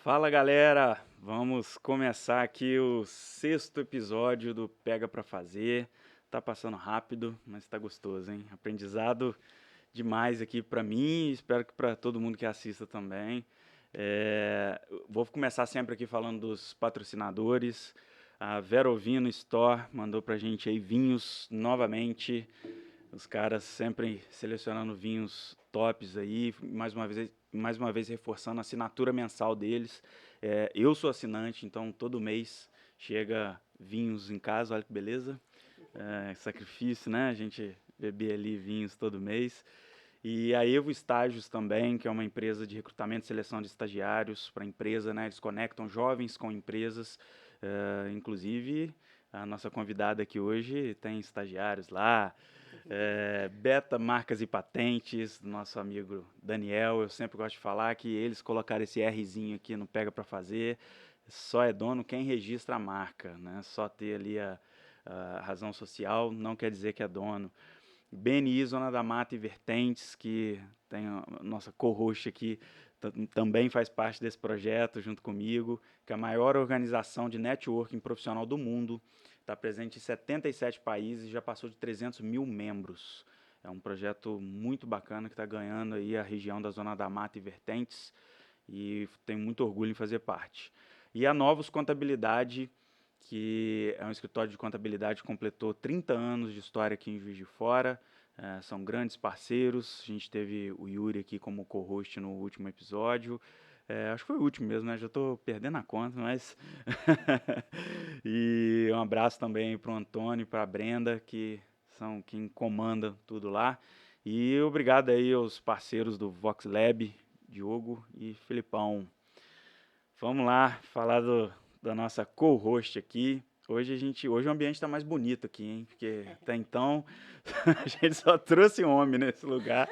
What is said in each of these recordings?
Fala galera, vamos começar aqui o sexto episódio do Pega Pra Fazer. Tá passando rápido, mas tá gostoso, hein? Aprendizado demais aqui pra mim e espero que pra todo mundo que assista também. Vou começar sempre aqui falando dos patrocinadores. A Verovino Store mandou pra gente aí vinhos novamente. Os caras sempre selecionando vinhos tops aí, mais uma vez reforçando a assinatura mensal deles. Eu sou assinante, então todo mês chega vinhos em casa, olha que beleza. Sacrifício, né? A gente beber ali vinhos todo mês. E a Evo Estágios também, que é uma empresa de recrutamento e seleção de estagiários para a empresa, né? Eles conectam jovens com empresas, inclusive a nossa convidada aqui hoje tem estagiários lá. Beta Marcas e Patentes, do nosso amigo Daniel, eu sempre gosto de falar que eles colocaram esse Rzinho aqui no Pega para Fazer, só é dono quem registra a marca, né? Só ter ali a razão social não quer dizer que é dono. BNI, Zona da Mata e Vertentes, que tem a nossa co-host aqui, também faz parte desse projeto junto comigo, que é a maior organização de networking profissional do mundo, está presente em 77 países e já passou de 300 mil membros. É um projeto muito bacana que está ganhando aí a região da Zona da Mata e Vertentes e tenho muito orgulho em fazer parte. E a Novos Contabilidade, que é um escritório de contabilidade que completou 30 anos de história aqui em Juiz de Fora. São grandes parceiros. A gente teve o Yuri aqui como co-host no último episódio. Acho que foi o último mesmo, né? Já estou perdendo a conta, mas. E um abraço também para o Antônio e para a Brenda, que são quem comanda tudo lá. E obrigado aí aos parceiros do Vox Lab, Diogo e Felipão. Vamos lá, falar da nossa co-host aqui. Hoje o ambiente está mais bonito aqui, hein? Porque até então a gente só trouxe homem nesse lugar.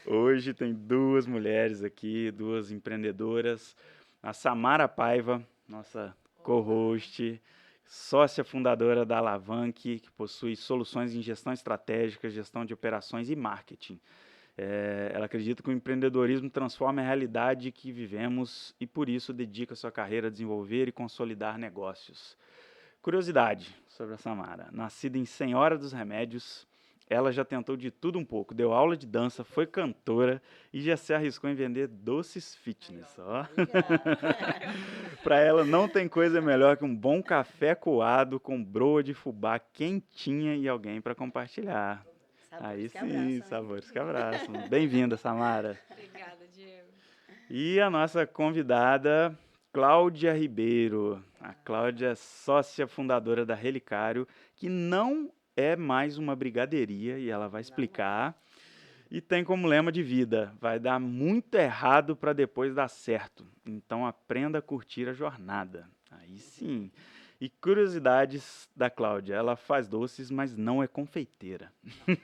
Hoje tem duas mulheres aqui, duas empreendedoras. A Samara Paiva, nossa co-host, sócia fundadora da Alavanque, que possui soluções em gestão estratégica, gestão de operações e marketing. Ela acredita que o empreendedorismo transforma a realidade que vivemos e, por isso, dedica sua carreira a desenvolver e consolidar negócios. Curiosidade sobre a Samara. Nascida em Senhora dos Remédios, ela já tentou de tudo um pouco. Deu aula de dança, foi cantora e já se arriscou em vender doces fitness. Ó. Para ela não tem coisa melhor que um bom café coado com broa de fubá quentinha e alguém para compartilhar. Aí Sabores que sim, abraçam, né? sabores que abraçam. Bem-vinda, Samara. Obrigada, Diego. E a nossa convidada, Cláudia Ribeiro. A Cláudia é sócia fundadora da Relicário, que não é mais uma brigadeiria, e ela vai Não é. explicar. E tem como lema de vida: vai dar muito errado para depois dar certo. Então aprenda a curtir a jornada. Aí sim. E curiosidades da Cláudia: ela faz doces, mas não é confeiteira. Não.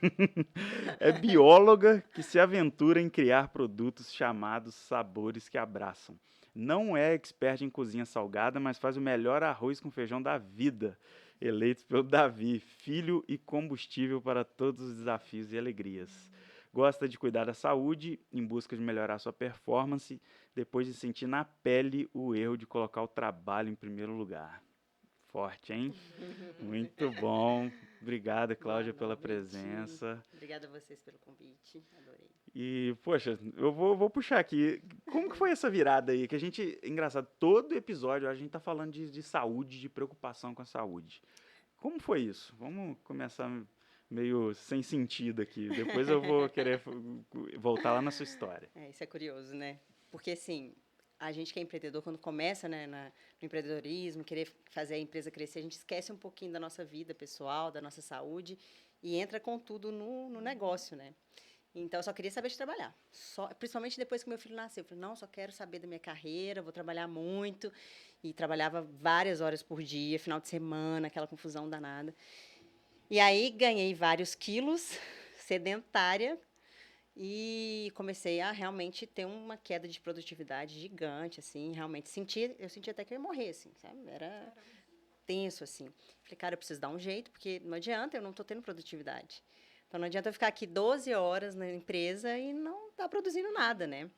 É bióloga que se aventura em criar produtos chamados sabores que abraçam. Não é expert em cozinha salgada, mas faz o melhor arroz com feijão da vida, eleito pelo Davi, filho e combustível para todos os desafios e alegrias. Gosta de cuidar da saúde em busca de melhorar sua performance, depois de sentir na pele o erro de colocar o trabalho em primeiro lugar. Forte, hein? Muito bom. Obrigado, Boa Cláudia, pela noite. presença. Obrigada a vocês pelo convite. Adorei. E, poxa, eu vou puxar aqui. Como que foi essa virada aí? Que a gente, engraçado, todo episódio a gente tá falando de saúde, de preocupação com a saúde. Como foi isso? Vamos começar meio sem sentido aqui. Depois eu vou querer voltar lá na sua história. Isso é curioso, né? Porque, assim, a gente que é empreendedor, quando começa, né, no empreendedorismo, querer fazer a empresa crescer, a gente esquece um pouquinho da nossa vida pessoal, da nossa saúde e entra com tudo no negócio, né? Então, eu só queria saber de trabalhar. Principalmente depois que meu filho nasceu. Eu falei, não, só quero saber da minha carreira, vou trabalhar muito. E trabalhava várias horas por dia, final de semana, aquela confusão danada. E aí, ganhei vários quilos, sedentária, e comecei a realmente ter uma queda de produtividade gigante, assim, realmente. Eu senti até que eu ia morrer, assim, sabe? Era tenso, assim. Falei, cara, eu preciso dar um jeito, porque não adianta, eu não estou tendo produtividade. Então, não adianta eu ficar aqui 12 horas na empresa e não estar produzindo nada, né?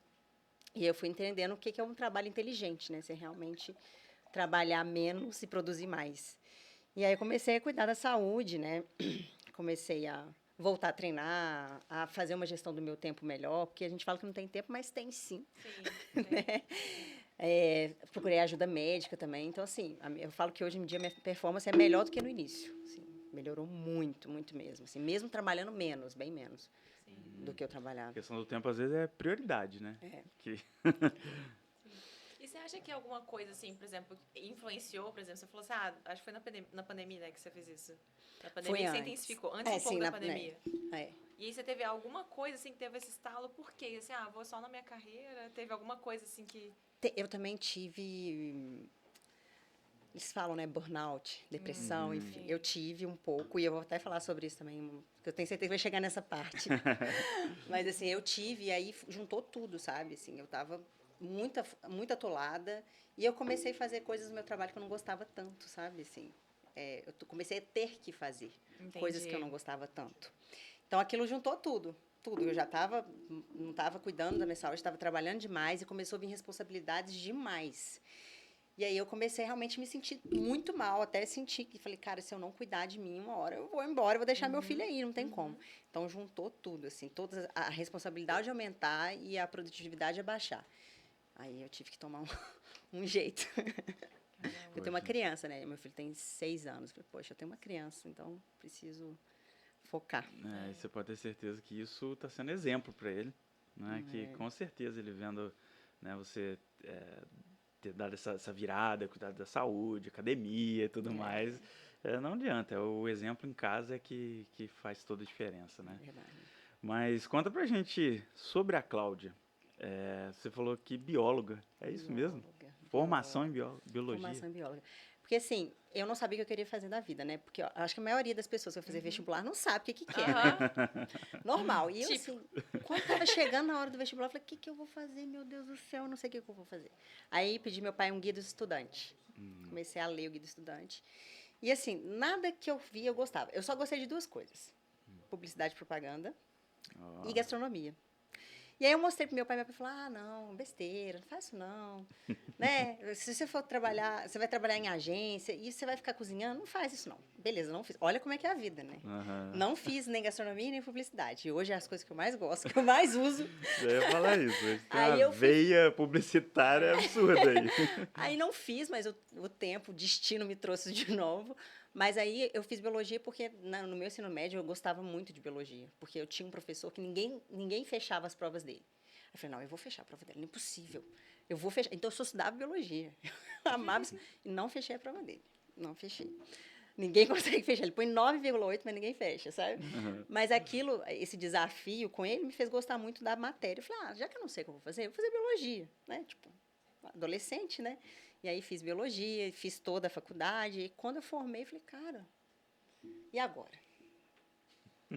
E eu fui entendendo o que que é um trabalho inteligente, né? Você realmente trabalhar menos e produzir mais. E aí eu comecei a cuidar da saúde, né? Comecei a voltar a treinar, a fazer uma gestão do meu tempo melhor, porque a gente fala que não tem tempo, mas tem sim, Sim, né? tem. Procurei ajuda médica também. Então, assim, eu falo que hoje em dia minha performance é melhor do que no início. Assim, melhorou muito, muito mesmo. Assim, mesmo trabalhando menos, bem menos Sim, do que eu A trabalhava. questão do tempo, às vezes, é prioridade, né? É. Que... sim. E você acha que alguma coisa, assim, por exemplo, influenciou, por exemplo, você falou assim, ah, acho que foi na pandemia, né, que você fez isso. Na pandemia Foi que você antes. intensificou, antes um pouco Sim, da né? pandemia. É. E aí você teve alguma coisa, assim, que teve esse estalo, por quê? Assim, ah, vou só na minha carreira, teve alguma coisa, assim, que... Eu também tive. Eles falam, né? Burnout, depressão, Uhum. enfim. Eu Sim. tive um pouco, e eu vou até falar sobre isso também, porque eu tenho certeza que vai chegar nessa parte. Mas, assim, eu tive, e aí juntou tudo, sabe? Assim, eu tava muito atolada, e eu comecei a fazer coisas no meu trabalho que eu não gostava tanto, sabe? Assim, comecei a ter que fazer coisas que eu Entendi. não gostava tanto. Então, aquilo juntou tudo. Tudo. Eu já estava, não estava cuidando da minha saúde, estava trabalhando demais e começou a vir responsabilidades demais. E aí eu comecei realmente a me sentir muito mal, até sentir que falei, cara, se eu não cuidar de mim, uma hora eu vou embora, eu vou deixar meu filho Uhum, aí, não tem como. uhum. Então juntou tudo, assim, toda a responsabilidade aumentar e a produtividade abaixar. Aí eu tive que tomar um jeito. Eu Caramba. tenho uma Poxa. criança, né? Meu filho tem 6 anos. Falei, poxa, eu tenho uma criança, então preciso focar. E você pode ter certeza que isso está sendo exemplo para ele, né? Que É, com certeza ele vendo, né, você ter dado essa virada, cuidado da saúde, academia e tudo é, mais, não adianta. O exemplo em casa é que faz toda a diferença, é né? verdade. Mas conta pra gente sobre a Cláudia. Você falou que bióloga, é isso mesmo? Bióloga, Formação em bióloga. biologia. Formação em bióloga. Porque assim, eu não sabia o que eu queria fazer da vida, né? Porque ó, eu acho que a maioria das pessoas que vai fazer Uhum. vestibular não sabe o que quer, né? Aham. Normal. E eu Tipo. assim, quando tava chegando na hora do vestibular, eu falei, o que eu vou fazer? Meu Deus do céu, eu não sei o que eu vou fazer. Aí pedi meu pai um guia do estudante. Comecei a ler o guia do estudante. E assim, nada que eu via eu gostava. Eu só gostei de duas coisas. Publicidade e propaganda Ó, e gastronomia. E aí eu mostrei pro meu pai falou, ah, não, besteira, não faz isso não. Né? Se você for trabalhar, você vai trabalhar em agência e você vai ficar cozinhando, não faz isso não. Beleza, não fiz. Olha como é que é a vida, né? aham. Não fiz nem gastronomia nem publicidade. E hoje é as coisas que eu mais gosto, que eu mais uso. Já ia falar isso. Hoje tem uma Aí eu fui. veia publicitária absurda aí. Aí não fiz, mas o tempo, o destino me trouxe de novo. Mas aí eu fiz biologia porque no meu ensino médio eu gostava muito de biologia. Porque eu tinha um professor que ninguém fechava as provas dele. Eu falei, não, eu vou fechar a prova dele, não é impossível. Eu vou fechar. Então eu só estudava biologia. Eu amava isso. E não fechei a prova dele. Não fechei. Ninguém consegue fechar. Ele põe 9,8, mas ninguém fecha, sabe? Aham. Mas aquilo, esse desafio com ele me fez gostar muito da matéria. Eu falei, já que eu não sei o que eu vou fazer biologia, né? Tipo, adolescente, né? E aí fiz biologia, fiz toda a faculdade. E quando eu formei, eu falei, cara, e agora?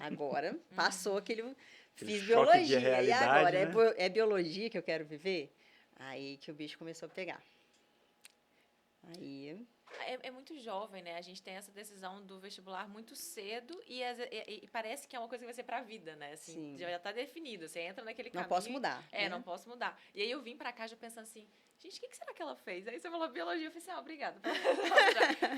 Agora passou aquele. Aquele Fiz choque de biologia. E realidade, agora? né? É biologia que eu quero viver? Aí que o bicho começou a pegar. Aí. É muito jovem, né? A gente tem essa decisão do vestibular muito cedo e parece que é uma coisa que vai ser pra vida, né? Assim, Sim. já tá definido. Você entra naquele Não caminho. posso mudar. Né? Não posso mudar. E aí eu vim pra cá já pensando assim, gente, o que será que ela fez? Aí você falou biologia, eu falei assim, obrigada.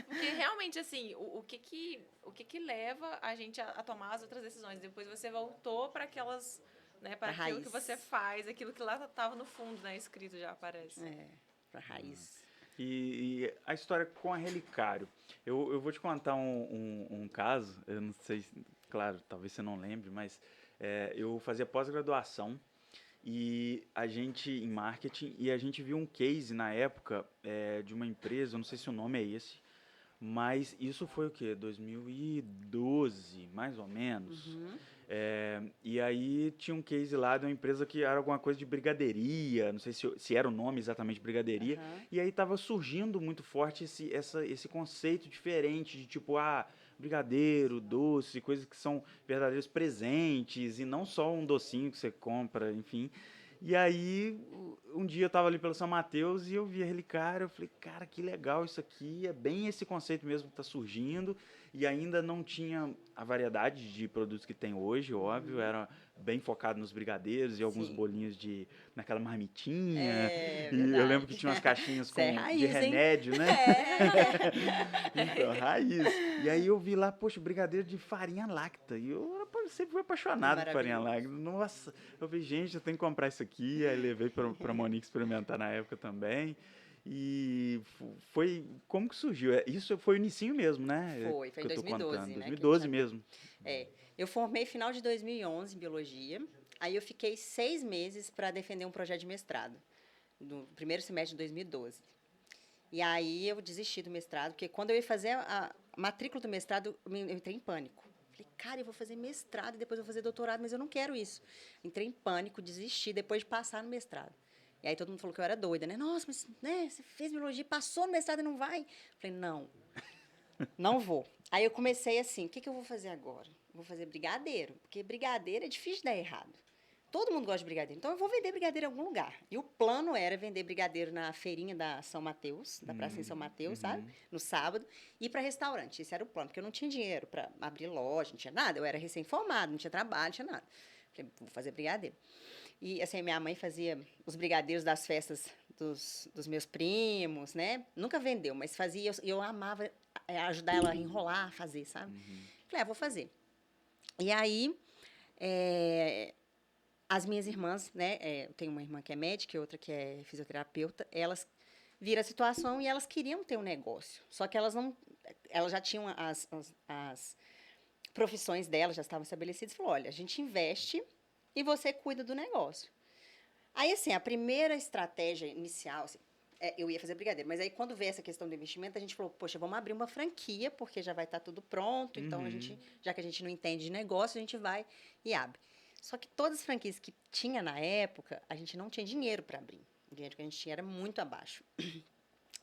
Porque realmente, assim, o que leva a gente a tomar as outras decisões? Depois você voltou para aquelas, né, para aquilo raiz. que você faz, aquilo que lá tava no fundo, né, escrito já aparece. Pra raiz. E a história com a Relicário. Eu vou te contar um caso, eu não sei, claro, talvez você não lembre, mas eu fazia pós-graduação e a gente em marketing e a gente viu um case na época de uma empresa, eu não sei se o nome é esse, mas isso foi o quê? 2012, mais ou menos. E aí tinha um case lá de uma empresa que era alguma coisa de brigadeiria, não sei se era o nome exatamente brigadeiria, e aí tava surgindo muito forte esse conceito diferente de tipo, brigadeiro, doce, coisas que são verdadeiros presentes e não só um docinho que você compra, enfim. E aí, um dia eu tava ali pelo São Mateus e eu vi a Relicário, eu falei, cara, que legal isso aqui, é bem esse conceito mesmo que tá surgindo, e ainda não tinha a variedade de produtos que tem hoje, óbvio, era bem focado nos brigadeiros e alguns Sim. bolinhos naquela marmitinha, É e eu lembro verdade. que tinha umas caixinhas Isso é de raiz, hein? remédio, né? É. Então, raiz. E aí eu vi lá, poxa, brigadeiro de farinha láctea. E eu sempre fui apaixonado por farinha láctea. Maravilhoso. Nossa, eu falei, gente, eu tenho que comprar isso aqui. Aí levei pra Monique experimentar na época também. E foi como que surgiu? Isso foi o inicinho mesmo, né? Foi Que em eu tô 2012, contando. né, que a gente 2012 abriu. mesmo. É. Eu formei final de 2011 em biologia. Aí eu fiquei 6 meses para defender um projeto de mestrado, no primeiro semestre de 2012. E aí eu desisti do mestrado, porque quando eu ia fazer a matrícula do mestrado, eu entrei em pânico. Falei, cara, eu vou fazer mestrado e depois eu vou fazer doutorado, mas eu não quero isso. Entrei em pânico, desisti depois de passar no mestrado. E aí todo mundo falou que eu era doida, né? Nossa, mas né, você fez biologia, passou no mestrado e não vai? Falei, não, não vou. Aí eu comecei assim, o que eu vou fazer agora? Vou fazer brigadeiro, porque brigadeiro é difícil de dar errado. Todo mundo gosta de brigadeiro, então eu vou vender brigadeiro em algum lugar. E o plano era vender brigadeiro na feirinha da São Mateus, da Praça em São Mateus, sabe? No sábado, e ir para restaurante. Esse era o plano, porque eu não tinha dinheiro para abrir loja, não tinha nada. Eu era recém-formada, não tinha trabalho, não tinha nada. Falei, vou fazer brigadeiro. E assim, minha mãe fazia os brigadeiros das festas dos meus primos, né? Nunca vendeu, mas fazia, e eu amava ajudar ela a enrolar, a fazer, sabe? Falei, vou fazer. E aí, as minhas irmãs, né? Eu tenho uma irmã que é médica e outra que é fisioterapeuta. Elas viram a situação e elas queriam ter um negócio. Só que elas não. Elas já tinham as profissões delas, já estavam estabelecidas. Falou: olha, a gente investe e você cuida do negócio. Aí, assim, a primeira estratégia inicial, assim, eu ia fazer brigadeiro, mas aí quando veio essa questão do investimento, a gente falou, poxa, vamos abrir uma franquia, porque já vai estar tudo pronto, então a gente, já que a gente não entende de negócio, a gente vai e abre. Só que todas as franquias que tinha na época, a gente não tinha dinheiro para abrir. O dinheiro que a gente tinha era muito abaixo.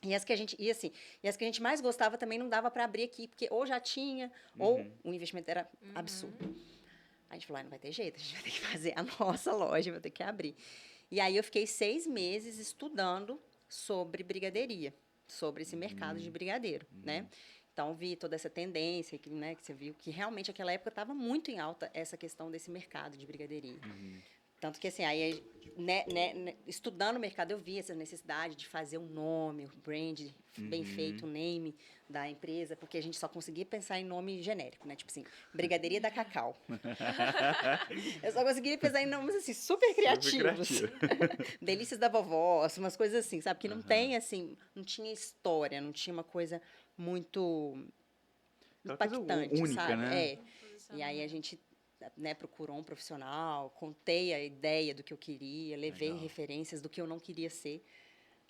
E as que a gente, e as que a gente mais gostava também não dava para abrir aqui, porque ou já tinha, ou o investimento era absurdo. A gente falou, não vai ter jeito, a gente vai ter que fazer a nossa loja, vai ter que abrir. E aí eu fiquei 6 meses estudando sobre brigadeiria, sobre esse mercado de brigadeiro, né? Então, vi toda essa tendência, que, né, que você viu, que realmente naquela época estava muito em alta essa questão desse mercado de brigadeiria. Tanto que, assim, aí, estudando o mercado, eu vi essa necessidade de fazer um nome, um brand bem feito, um name da empresa, porque a gente só conseguia pensar em nome genérico, né? Tipo assim, Brigadeiria da Cacau. Eu só conseguia pensar em nomes, assim, super criativos. Delícias da Vovó, umas coisas assim, sabe? Que não tem, assim, não tinha história, não tinha uma coisa muito impactante, única, sabe? né? E aí a gente, né, procurou um profissional, contei a ideia do que eu queria, levei referências do que eu não queria ser,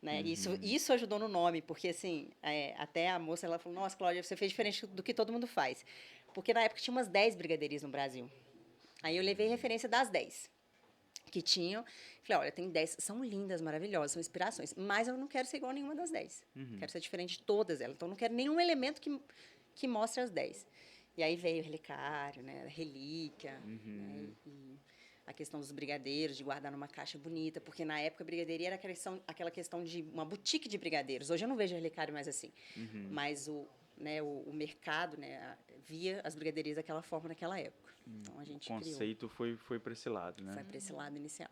né? Isso ajudou no nome, porque assim, até a moça ela falou: "Nossa, Cláudia, você fez diferente do que todo mundo faz". Porque na época tinha umas 10 brigadeirias no Brasil. Aí eu levei referência das 10 que tinham. Falei, olha, tem 10, são lindas, maravilhosas, são inspirações, mas eu não quero ser igual a nenhuma das 10. Quero ser diferente de todas elas. Então, não quero nenhum elemento que mostre as 10. E aí veio o relicário, né, a relíquia, né, e a questão dos brigadeiros, de guardar numa caixa bonita, porque na época a brigadeiria era aquela questão de uma boutique de brigadeiros. Hoje eu não vejo relicário mais assim, mas o mercado, né, via as brigadeirias daquela forma naquela época. Então a gente O conceito foi para esse lado, né? foi para esse lado inicial.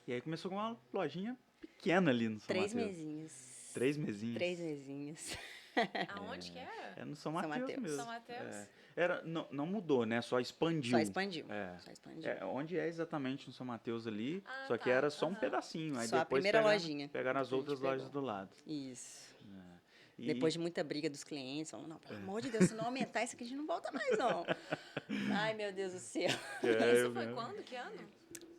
E aí começou com uma lojinha pequena ali no São 3 Mateus. mesinhos. 3 mesinhas. 3 mesinhas. Aonde que era? É no São São Mateus Mateus. mesmo. São Mateus? Não mudou, né? Só expandiu. Só expandiu. É. Só expandiu. Onde é exatamente no São Mateus ali, Ah, só que tá. era só um Aham. pedacinho. Aí Só a depois primeira lojinha. pegaram as Depois a gente outras lojas pegou. do lado. Isso. E- Depois de muita briga dos clientes, falando, não, pelo amor de Deus, se não aumentar isso aqui, a gente não volta mais, não. Ai, meu Deus do céu. Isso eu foi mesmo. quando? Que ano?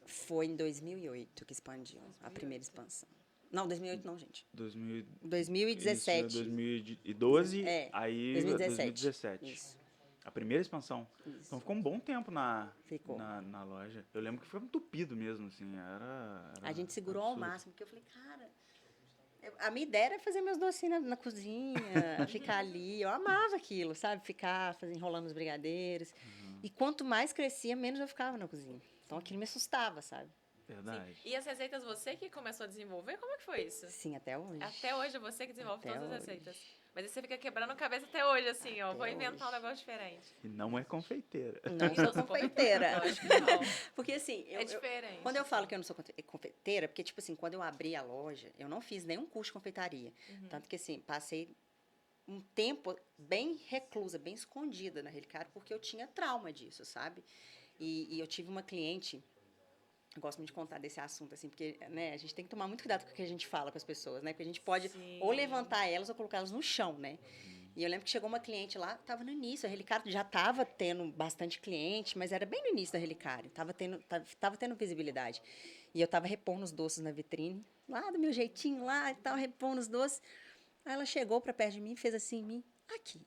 Foi em 2008 que expandiu a primeira expansão. Não, 2008 não, gente. 2017. Isso, 2012, É, aí 2017. 2017. Isso. A primeira expansão. Isso. Então ficou um bom tempo Ficou. na loja. Eu lembro que foi entupido mesmo, assim. A gente segurou ao absurdo. máximo, porque eu falei, cara, a minha ideia era fazer meus docinhos na cozinha, ficar ali. Eu amava aquilo, sabe? Enrolando os brigadeiros. E quanto mais crescia, menos eu ficava na cozinha. Então aquilo me assustava, sabe? Verdade. E as receitas você que começou a desenvolver? Como é que foi isso? Sim, até hoje. Até hoje é você que desenvolve Até todas as hoje. receitas. Mas aí você fica quebrando a cabeça até hoje, assim, ó. Até Vou inventar um hoje. negócio diferente. E não é confeiteira. Não E sou não sou confeiteira. Lógico que não. Porque assim, É diferente. quando eu falo que eu não sou confeiteira, porque tipo assim, quando eu abri a loja, eu não fiz nenhum curso de confeitaria. Tanto que assim, passei um tempo bem reclusa, bem escondida na Relicário, porque eu tinha trauma disso, sabe? E eu tive uma cliente, eu gosto muito de contar desse assunto, assim, porque né, a gente tem que tomar muito cuidado com o que a gente fala com as pessoas, né? Porque a gente pode Sim. ou levantar elas ou colocá-las no chão, né? E eu lembro que chegou uma cliente lá, estava no início, a Relicário já estava tendo bastante cliente, mas era bem no início da Relicário, tava tendo visibilidade. E eu estava repondo os doces na vitrine, lá do meu jeitinho, lá e tal, repondo os doces. Aí ela chegou para perto de mim e fez assim em mim, aqui,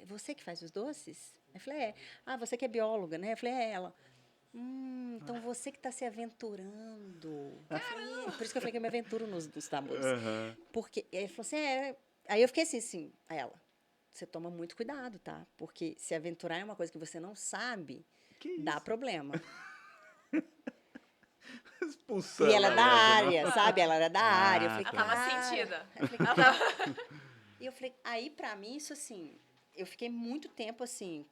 você que faz os doces? Eu falei, é. Ah, você que é bióloga, né? Eu falei, é ela. Então você que está se aventurando. Eu falei, por isso que eu falei que eu me aventuro nos tabus. Aham. Porque, aí ele falou assim, Aí eu fiquei assim, a ela, você toma muito cuidado, tá? Porque se aventurar em uma coisa que você não sabe, Que dá isso? problema. Expulsando. E ela é da ela, né? área, sabe? Ela era da área. Eu falei, Ela tava cara... sentida. Eu falei, Ela tava... E eu falei, aí pra mim, isso assim, eu fiquei muito tempo assim,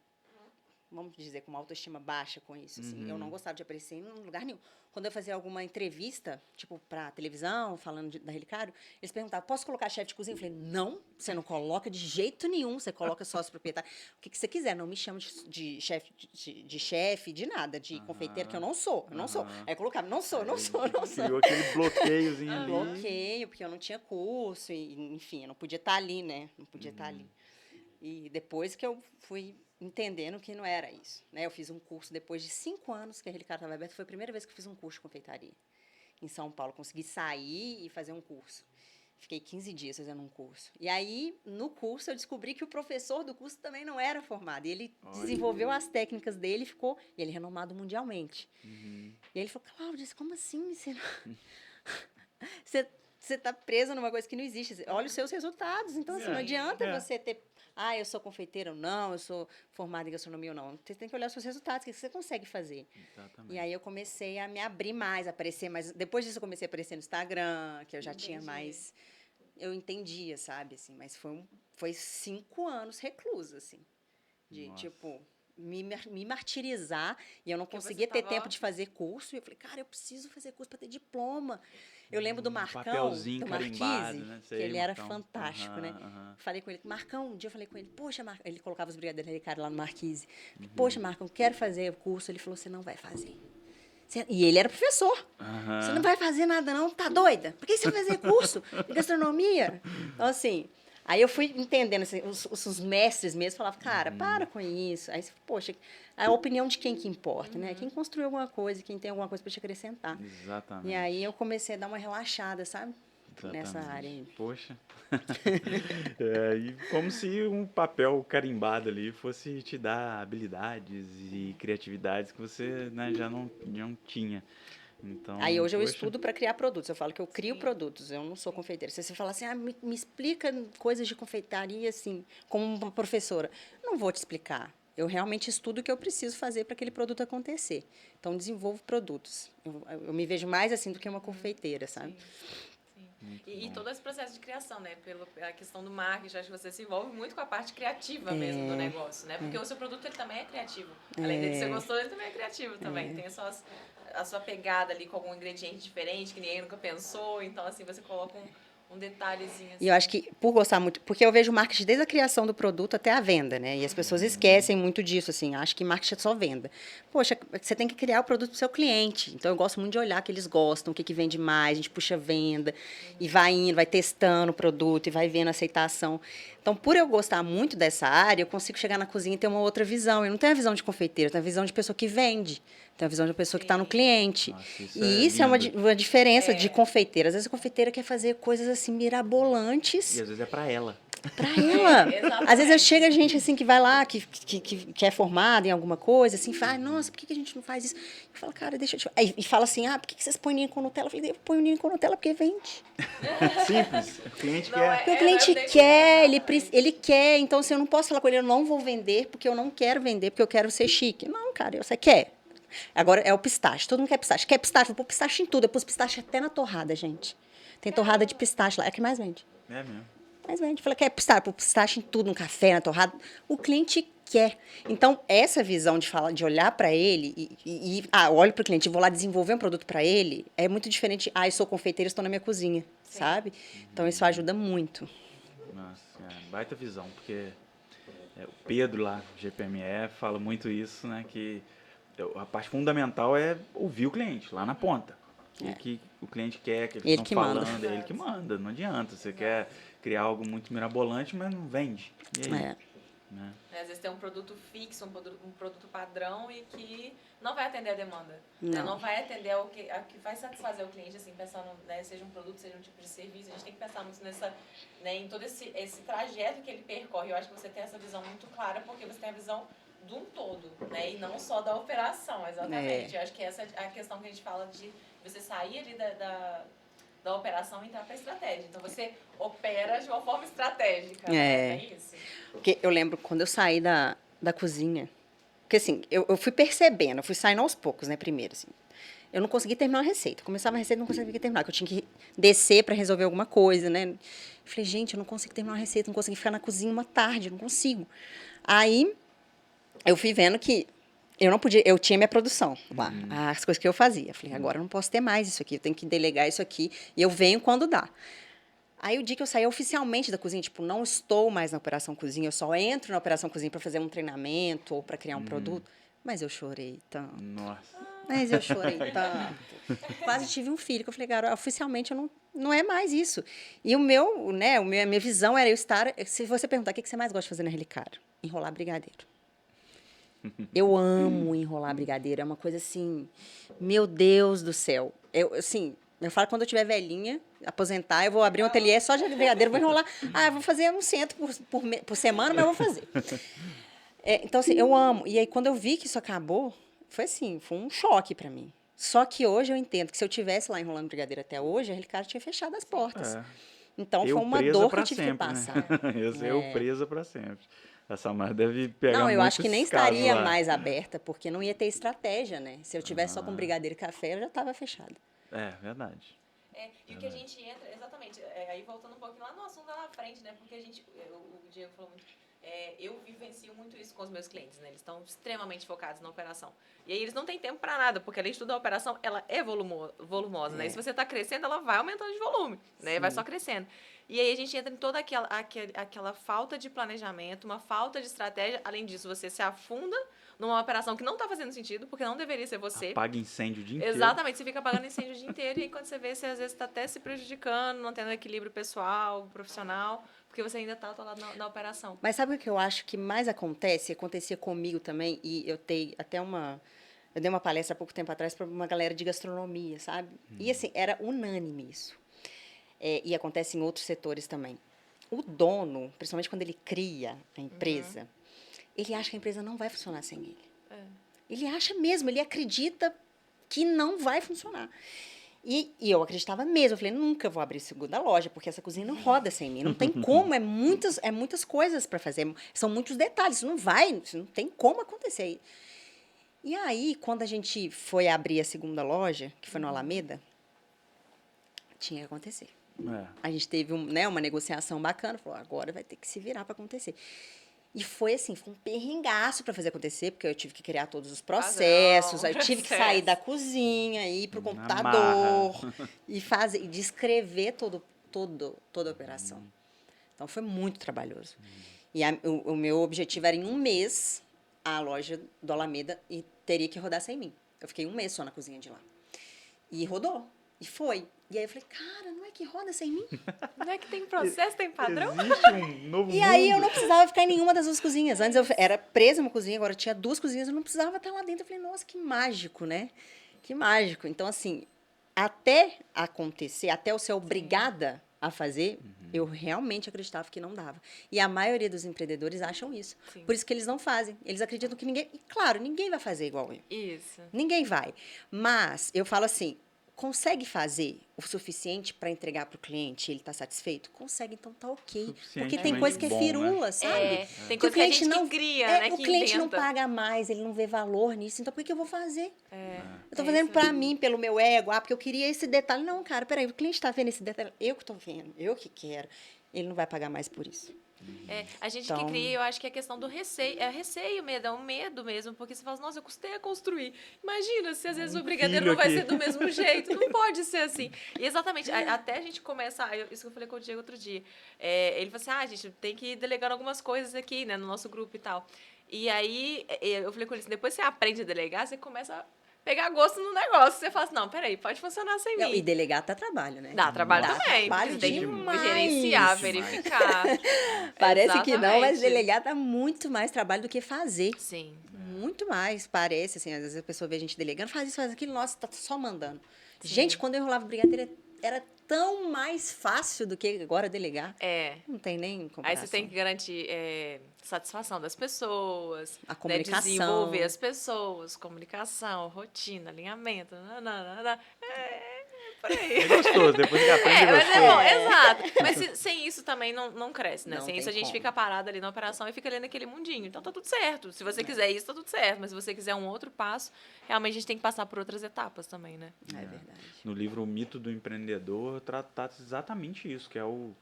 vamos dizer, com uma autoestima baixa com isso, assim. Eu não gostava de aparecer em lugar nenhum. Quando eu fazia alguma entrevista, tipo, pra televisão, falando da Relicário, eles perguntavam, posso colocar chefe de cozinha? Eu falei, não, você não coloca de jeito nenhum, você coloca sócio proprietário, o que você quiser, não me chama de chefe, de nada, de confeiteiro, que eu não sou, eu não sou. Aí eu colocava, não sou. Criou aquele bloqueiozinho ali. Bloqueio, porque eu não tinha curso, e, enfim, eu não podia estar ali, né? Não podia estar ali. E depois que eu fui entendendo que não era isso, né? Eu fiz um curso depois de 5 anos que a Relicário estava aberta, foi a primeira vez que eu fiz um curso de confeitaria. Em São Paulo, consegui sair e fazer um curso. Fiquei 15 dias fazendo um curso. E aí, no curso, eu descobri que o professor do curso também não era formado. E ele desenvolveu as técnicas dele e ele é renomado mundialmente. E aí ele falou, Cláudia, como assim? Você está presa numa coisa que não existe. Olha os seus resultados. Então, assim, não adianta você ter... Ah, eu sou confeiteira ou não, eu sou formada em gastronomia ou não. Você tem que olhar os seus resultados, o que você consegue fazer. Exatamente. E aí eu comecei a me abrir mais, aparecer mais. Depois disso eu comecei a aparecer no Instagram, que eu já tinha mais... Eu entendia, sabe? Assim, mas foi 5 anos reclusa, assim. De, Nossa. tipo, me martirizar. E eu não Porque conseguia você ter tava- tempo de fazer curso. E eu falei, cara, eu preciso fazer curso para ter diploma. Eu lembro do Marcão, papelzinho do carimbado, Marquise, né? que Sei, ele era Marcão. fantástico, né? Aham. Falei com ele, Marcão, um dia eu falei com ele, poxa, Marcão, ele colocava os brigadeiros Relicário lá no Marquise. Poxa, Marcão, quero fazer o curso. Ele falou, você não vai fazer. E ele era professor. Aham. Você não vai fazer nada, não? Tá doida? Por que você vai fazer curso de gastronomia? Então, assim, aí eu fui entendendo, assim, os mestres mesmo falavam, cara, para com isso. Aí, poxa, a opinião de quem que importa, né? Quem construiu alguma coisa, quem tem alguma coisa para te acrescentar. Exatamente. E aí eu comecei a dar uma relaxada, sabe? Nessa Exatamente. área aí. Poxa. E como se um papel carimbado ali fosse te dar habilidades e criatividades que você, né, já não tinha. Então, Aí hoje eu poxa, estudo para criar produtos. Eu falo que eu crio Sim. produtos, eu não sou confeiteira. Se você falar assim, me explica coisas de confeitaria, assim, como uma professora. Não vou te explicar. Eu realmente estudo o que eu preciso fazer para aquele produto acontecer. Então, desenvolvo produtos. Eu me vejo mais assim do que uma confeiteira, sabe? Sim. E todo esse processo de criação, né? Pela questão do marketing, acho que você se envolve muito com a parte criativa mesmo do negócio, né? Porque o seu produto ele também é criativo. Além de ser gostoso, ele também é criativo também. Tem a sua pegada ali com algum ingrediente diferente que ninguém nunca pensou. Então, assim, você coloca um detalhezinho assim. E eu acho que, por gostar muito, porque eu vejo marketing desde a criação do produto até a venda, né? E as pessoas esquecem muito disso, assim, acham que marketing é só venda. Poxa, você tem que criar o produto para o seu cliente. Então, eu gosto muito de olhar o que eles gostam, o que vende mais, a gente puxa venda, e vai indo, vai testando o produto, e vai vendo a aceitação. Então, por eu gostar muito dessa área, eu consigo chegar na cozinha e ter uma outra visão. Eu não tenho a visão de confeiteiro, eu tenho a visão de pessoa que vende. Tenho a visão de pessoa que está no cliente. Nossa, isso E é isso é uma lindo. diferença de confeiteira. Às vezes a confeiteira quer fazer coisas assim mirabolantes E às vezes é pra ela. para ela. exatamente. Às vezes chega gente assim que vai lá, que é formada em alguma coisa, assim, fala, nossa, por que a gente não faz isso? Eu falo, cara, deixa eu te... Aí, e fala assim, por que vocês põem ninho com Nutella? Eu falei, eu ponho ninho com Nutella porque vende. Simples. O cliente Não, quer. Porque o cliente quer, ele quer. Então, se eu não posso falar com ele, eu não vou vender, porque eu não quero vender, porque eu quero ser chique. Não, cara, você quer. Agora é o pistache. Todo mundo quer pistache. Quer pistache? Eu vou pôr pistache em tudo. Eu pus pistache até na torrada, gente. Tem torrada de pistache lá. É a que mais vende. É mesmo. Mais vende. Falei, quer pistache? Pôr pistache em tudo, no café, na torrada. O cliente quer. Então, essa visão de falar, de olhar para ele olho para o cliente e vou lá desenvolver um produto para ele, é muito diferente. Eu sou confeiteira, estou na minha cozinha, sabe? Então, isso ajuda muito. Nossa, baita visão, porque o Pedro lá, GPME, fala muito isso, né? Que a parte fundamental é ouvir o cliente, lá na ponta. O que o cliente quer, que eles estão falando, é ele que manda. Não adianta. Você quer criar algo muito mirabolante, mas não vende. E aí? Né? Às vezes tem um produto fixo, um produto padrão e que não vai atender a demanda. Não vai atender a que vai satisfazer o cliente, assim, pensando, né, seja um produto, seja um tipo de serviço. A gente tem que pensar muito em todo esse trajeto que ele percorre. Eu acho que você tem essa visão muito clara, porque você tem a visão de um todo, né, e não só da operação, exatamente. Eu acho que essa é a questão que a gente fala de você sair ali da operação e entrar para a estratégia. Então, você opera de uma forma estratégica. É isso? Porque eu lembro quando eu saí da cozinha, porque assim, eu fui percebendo, eu fui saindo aos poucos, né, primeiro, assim. Eu não consegui terminar a receita. Começava a receita e não conseguia terminar, porque eu tinha que descer para resolver alguma coisa, né. Eu falei, gente, eu não consigo terminar a receita, não consegui ficar na cozinha uma tarde, não consigo. Aí, eu fui vendo que eu não podia, eu tinha minha produção lá, as coisas que eu fazia. Eu falei, agora eu não posso ter mais isso aqui, eu tenho que delegar isso aqui e eu venho quando dá. Aí o dia que eu saí oficialmente da cozinha, tipo, não estou mais na operação cozinha, eu só entro na operação cozinha para fazer um treinamento ou para criar um produto, mas eu chorei tanto. Nossa. Mas eu chorei tanto. Quase tive um filho, que eu falei, cara, oficialmente eu não é mais isso. E a minha visão era eu estar, se você perguntar o que você mais gosta de fazer na Relicário, enrolar brigadeiro. Eu amo enrolar brigadeiro, é uma coisa assim, meu Deus do céu. Eu falo quando eu tiver velhinha, aposentar, eu vou abrir um ateliê só de brigadeiro, vou enrolar. Eu vou fazer um cento por semana, mas eu vou fazer. Então, assim, eu amo. E aí, quando eu vi que isso acabou, foi um choque para mim. Só que hoje eu entendo que se eu tivesse lá enrolando brigadeiro até hoje, a Relicário tinha fechado as portas. Então, foi uma dor que eu tive que passar. Eu presa para sempre. A Samara deve pegar Não, eu acho que nem estaria lá. mais aberta, porque não ia ter estratégia, né? Se eu tivesse só com brigadeiro e café, eu já estava fechada. É, verdade. E o que a gente entra, exatamente, aí voltando um pouquinho lá no assunto lá na frente, né? Porque o Diego falou muito, eu vivencio muito isso com os meus clientes, né? Eles estão extremamente focados na operação. E aí eles não têm tempo para nada, porque além de tudo a operação, ela é volumosa, né? E se você está crescendo, ela vai aumentando de volume, né? Vai só crescendo. E aí a gente entra em toda aquela falta de planejamento, uma falta de estratégia. Além disso, você se afunda numa operação que não está fazendo sentido, porque não deveria ser você. Apaga incêndio o dia inteiro. Exatamente, você fica apagando incêndio o dia inteiro e aí quando você vê, você às vezes está até se prejudicando, não tendo equilíbrio pessoal, profissional, porque você ainda está atolado na operação. Mas sabe o que eu acho que mais acontece? Acontecia comigo também, e eu dei até eu dei uma palestra há pouco tempo atrás para uma galera de gastronomia, sabe? E assim, era unânime isso. E acontece em outros setores também. O dono, principalmente quando ele cria a empresa, ele acha que a empresa não vai funcionar sem ele. Ele acha mesmo, ele acredita que não vai funcionar. E eu acreditava mesmo. Eu falei, nunca vou abrir segunda loja, porque essa cozinha não roda sem mim. Não tem como, é muitas coisas para fazer. São muitos detalhes, isso não tem como acontecer. E aí, quando a gente foi abrir a segunda loja, que foi no Alameda, tinha que acontecer. A gente teve uma negociação bacana, falou, agora vai ter que se virar para acontecer. E foi um perrengaço para fazer acontecer, porque eu tive que criar todos os processos, aí eu tive que sair da cozinha, ir para o computador e descrever toda a operação. Então, foi muito trabalhoso. E o meu objetivo era, em um mês, a loja do Alameda e teria que rodar sem mim. Eu fiquei um mês só na cozinha de lá. E rodou. E foi. E aí eu falei, cara, não é que roda sem mim? Não é que tem processo, tem padrão? Existe um novo mundo. E aí eu não precisava ficar em nenhuma das duas cozinhas. Antes eu era presa uma cozinha, agora tinha duas cozinhas, eu não precisava estar lá dentro. Eu falei, nossa, que mágico, né? Que mágico. Então, assim, até acontecer, até eu ser obrigada a fazer, eu realmente acreditava que não dava. E a maioria dos empreendedores acham isso. Sim. Por isso que eles não fazem. Eles acreditam que ninguém... E, claro, ninguém vai fazer igual eu. Isso. Ninguém vai. Mas eu falo assim, consegue fazer o suficiente para entregar para o cliente e ele está satisfeito? Consegue, então tá ok. Porque tem coisa que é bom, firula, né? sabe? Tem Que o coisa que a cliente gente não que cria, né? o Que cliente não inventa. paga mais, ele não vê valor nisso, então por que eu vou fazer? Eu tô É fazendo isso para mesmo. mim, pelo meu ego, porque eu queria esse detalhe. Não, cara, peraí, o cliente tá vendo esse detalhe, eu que tô vendo, eu que quero. Ele não vai pagar mais por isso. A gente que Então- cria, eu acho que é questão do receio. É receio mesmo, é um medo mesmo. Porque você fala, nossa, eu custei a construir. Imagina se às vezes o brigadeiro filho não vai aqui. ser do mesmo jeito. Não pode ser assim. E exatamente, até a gente começar, isso que eu falei com o Diego outro dia. Ele falou assim, gente, tem que ir delegando algumas coisas aqui, né, no nosso grupo e tal. E aí, eu falei com ele assim, depois você aprende a delegar, você começa a pegar gosto no negócio. Você fala assim, não, peraí, pode funcionar sem Não, mim. e delegar dá trabalho, né? Dá trabalho Dá também. trabalho Porque você tem que demais. gerenciar, verificar. Parece que não, mas Exatamente. delegar dá muito mais trabalho do que fazer. Sim. Muito mais, parece, assim, às vezes a pessoa vê a gente delegando, faz isso, faz aquilo, nossa, tá só mandando. Sim. Gente, quando eu enrolava brigadeiro, era tão mais fácil do que agora delegar. É. Não tem nem Aí comparação. você tem que garantir satisfação das pessoas, A né, comunicação. desenvolver as pessoas, comunicação, rotina, alinhamento, nananana. Por aí. É gostoso, depois que aprende, Mas é bom, gostoso. exato. Mas sem isso também não cresce, né? Não Sem tem isso a gente como. fica parado ali na operação e fica ali naquele mundinho. Então tá tudo certo. Se você quiser isso, tá tudo certo. Mas se você quiser um outro passo, realmente a gente tem que passar por outras etapas também, né? É verdade. No livro O Mito do Empreendedor, trata exatamente isso, que é o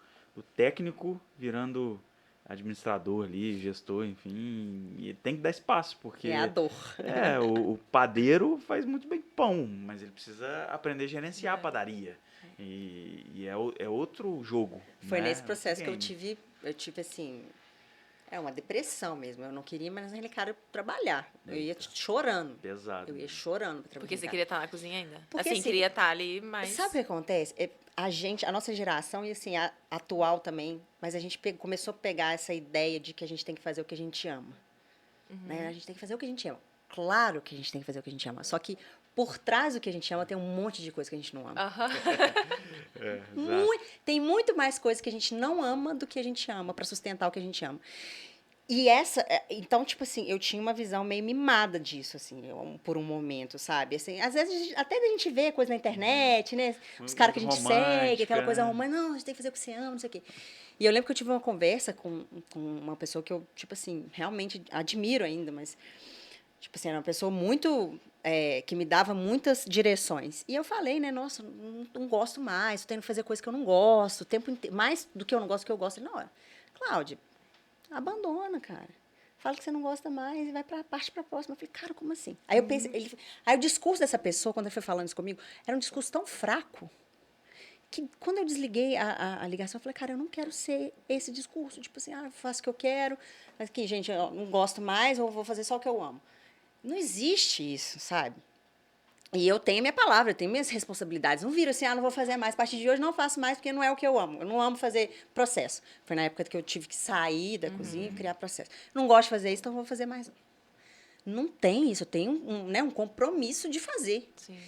técnico virando administrador ali, gestor, enfim, e tem que dar espaço, porque É a dor. o padeiro faz muito bem pão, mas ele precisa aprender a gerenciar a padaria. E é outro jogo. Foi né? nesse processo que eu Game. tive assim, uma depressão mesmo. Eu não queria mais naquele cara trabalhar. Eu ia chorando. Pesado. Eu ia chorando pra trabalhar. Porque você queria estar na cozinha ainda? Porque, assim, assim, queria estar ali, mas... Sabe o que acontece? A nossa geração, e assim, a atual também, mas a gente começou a pegar essa ideia de que a gente tem que fazer o que a gente ama. Né? A gente tem que fazer o que a gente ama. Claro que a gente tem que fazer o que a gente ama. Só que por trás do que a gente ama tem um monte de coisa que a gente não ama. Aham. Tem muito mais coisas que a gente não ama do que a gente ama para sustentar o que a gente ama. E então, tipo assim, eu tinha uma visão meio mimada disso, assim, por um momento, sabe? Assim, às vezes, até a gente vê coisa na internet, né? Os caras que a gente segue, aquela coisa romântica, não, a gente tem que fazer o que você ama, não sei o quê. E eu lembro que eu tive uma conversa com uma pessoa que eu, tipo assim, realmente admiro ainda, mas, tipo assim, era uma pessoa muito... que me dava muitas direções. E eu falei, né, nossa, não gosto mais, tô tendo que fazer coisa que eu não gosto, o tempo inteiro, mais do que eu não gosto, que eu gosto. Ele, não, Cláudia, abandona, cara. Fala que você não gosta mais e vai parte pra próxima. Eu falei, cara, como assim? Aí eu pensei, aí o discurso dessa pessoa, quando ele foi falando isso comigo, era um discurso tão fraco que quando eu desliguei a ligação, eu falei, cara, eu não quero ser esse discurso, tipo assim, eu faço o que eu quero, mas aqui, gente, eu não gosto mais, ou vou fazer só o que eu amo. Não existe isso, sabe? E eu tenho minha palavra, eu tenho minhas responsabilidades. Não viro assim, não vou fazer mais. A partir de hoje não faço mais porque não é o que eu amo. Eu não amo fazer processo. Foi na época que eu tive que sair da cozinha e criar processo. Não gosto de fazer isso, então vou fazer mais. Não tem isso. Eu tenho um compromisso de fazer. Sim.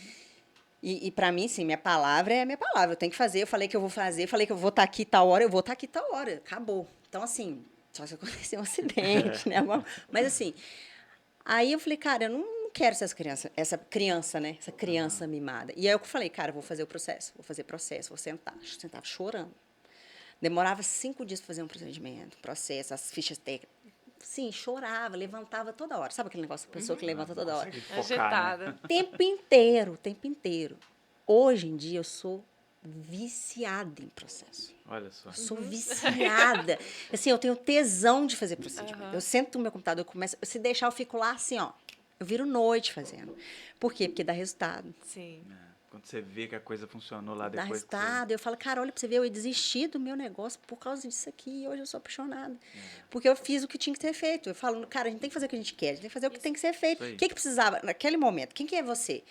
E para mim, sim, minha palavra é minha palavra. Eu tenho que fazer, eu falei que eu vou fazer, eu falei que eu vou estar aqui tal hora, eu vou estar aqui tal hora. Acabou. Então, assim, só se acontecer um acidente, né? Mas assim, aí eu falei, cara, eu não quero ser essa criança, né? Essa criança mimada. E aí eu falei, cara, eu vou fazer o processo, vou sentar. Eu sentava chorando. Demorava 5 dias para fazer um procedimento, processo, as fichas técnicas. Sim, chorava, levantava toda hora. Sabe aquele negócio da pessoa que levanta toda hora? Agitada. Tempo inteiro, tempo inteiro. Hoje em dia eu sou viciada em processo. Olha só. Eu sou viciada. Assim, eu tenho tesão de fazer procedimento. Eu sento no meu computador, eu começo, se deixar eu fico lá assim, ó. Eu viro noite fazendo. Por quê? Porque dá resultado. Sim. Quando você vê que a coisa funcionou lá Dá depois. resultado. Eu falo, cara, olha pra você ver, eu desisti do meu negócio por causa disso aqui e hoje eu sou apaixonada. Porque eu fiz o que tinha que ter feito. Eu falo, cara, a gente tem que fazer o que a gente quer, a gente tem que fazer o que tem que ser feito. O que precisava naquele momento? Quem que é você?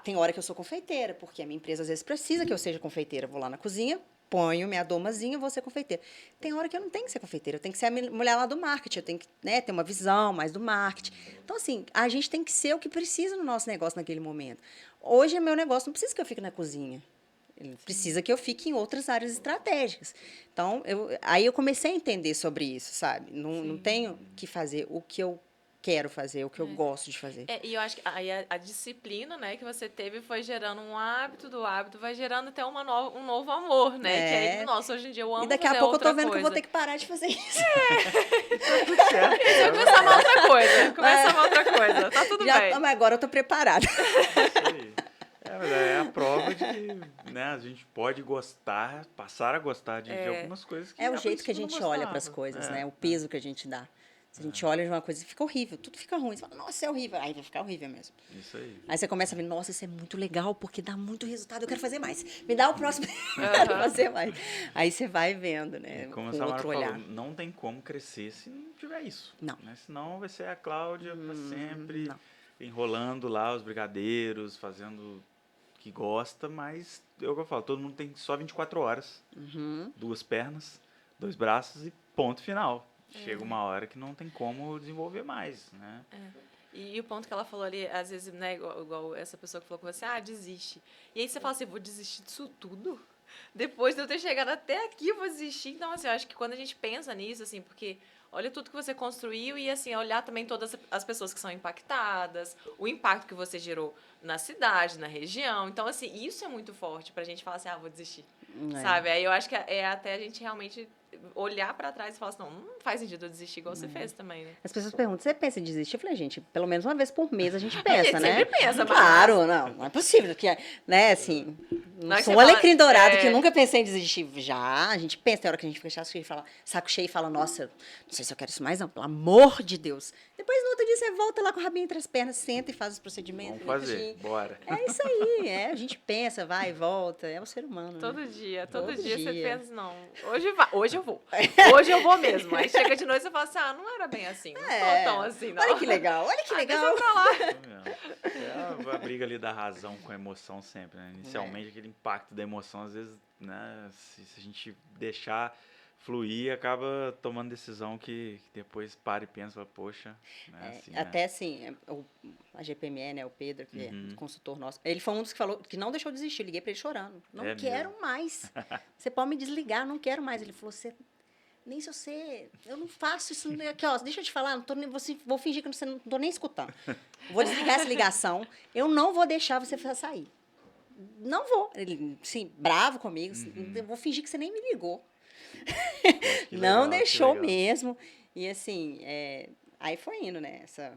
Tem hora que eu sou confeiteira, porque a minha empresa às vezes precisa que eu seja confeiteira. Vou lá na cozinha, ponho minha domazinha, vou ser confeiteira. Tem hora que eu não tenho que ser confeiteira, eu tenho que ser a mulher lá do marketing, eu tenho que ter uma visão mais do marketing. Então, assim, a gente tem que ser o que precisa no nosso negócio naquele momento. Hoje, meu negócio não precisa que eu fique na cozinha. Ele precisa que eu fique em outras áreas estratégicas. Então, aí eu comecei a entender sobre isso, sabe? Não tenho que fazer o que eu quero fazer, o que eu gosto de fazer. E eu acho que aí a disciplina, né, que você teve foi gerando um hábito, do hábito vai gerando até um novo amor, né? Que aí, nossa, hoje em dia eu amo E daqui a fazer pouco eu tô outra vendo que eu vou coisa. ter que parar de fazer isso. Você vai começar uma outra coisa. Começa uma outra coisa. Tá tudo bem. Mas agora eu tô preparada. Isso aí. Mas é a prova de que, né, a gente pode gostar, passar a gostar de algumas coisas que É o a jeito que a princípio gente não olha para as gostava. coisas, né? O peso que a gente dá. Se a gente olha de uma coisa e fica horrível, tudo fica ruim. Você fala, nossa, é horrível. Aí vai ficar horrível mesmo. Isso aí. Aí você começa a ver, nossa, isso é muito legal, porque dá muito resultado, eu quero fazer mais. Me dá o próximo, eu quero fazer mais. Aí você vai vendo, né? E como a Com Samara outro falou, olhar. não tem como crescer se não tiver isso. Não. Né? Senão vai ser a Cláudia para sempre não. enrolando lá os brigadeiros, fazendo o que gosta, mas é o que eu falo, todo mundo tem só 24 horas, Uhum. 2 pernas, 2 braços e ponto final. Chega uma hora que não tem como desenvolver mais, né? E o ponto que ela falou ali, às vezes, né, igual essa pessoa que falou com você, desiste. E aí você fala assim, vou desistir disso tudo? Depois de eu ter chegado até aqui, eu vou desistir. Então, assim, eu acho que quando a gente pensa nisso, assim, porque olha tudo que você construiu e, assim, olhar também todas as pessoas que são impactadas, o impacto que você gerou na cidade, na região. Então, assim, isso é muito forte pra gente falar assim, vou desistir, sabe? Aí eu acho que é até a gente realmente olhar pra trás e falar assim, não faz sentido eu desistir igual você fez também, né? As pessoas perguntam, você pensa em desistir? Eu falei, gente, pelo menos uma vez por mês a gente pensa, gente né? sempre pensa, mas- Claro, não é possível. Que, né, assim, Não não é que sou você um alecrim fala, dourado que nunca pensei em desistir. Já, a gente pensa, tem hora que a gente fica saco cheio e fala, nossa, não sei se eu quero isso mais não, pelo amor de Deus. Depois, no outro dia, você volta lá com o rabinho entre as pernas, senta e faz os procedimentos. Vamos fazer, bora. É isso aí, a gente pensa, vai e volta, é o ser humano, né? Todo dia Todo você dia. pensa, não, hoje eu vou. Hoje eu vou mesmo. Aí chega de noite e você fala assim, não era bem assim, não tô tão assim, não. Olha que legal, olha que legal. Deixa pra lá. É a briga ali da razão com a emoção sempre, né? Inicialmente, aquele impacto da emoção, às vezes, né, se a gente deixar fluir, acaba tomando decisão que depois para e pensa, fala, poxa, né, assim, Até assim, a GPME, né, o Pedro, que é Uhum. consultor nosso, ele foi um dos que falou que não deixou de desistir. Liguei pra ele chorando. Não É quero mesmo? mais. Você pode me desligar, não quero mais. Ele falou, nem se você. Eu não faço isso. Aqui, ó, deixa eu te falar, não tô nem, vou fingir que você não tô nem escutando. Vou desligar essa ligação. Eu não vou deixar você sair. Não vou. Ele, sim, bravo comigo. Eu vou fingir que você nem me ligou. Que Não legal, que deixou legal. mesmo. E assim, aí foi indo, né? Essa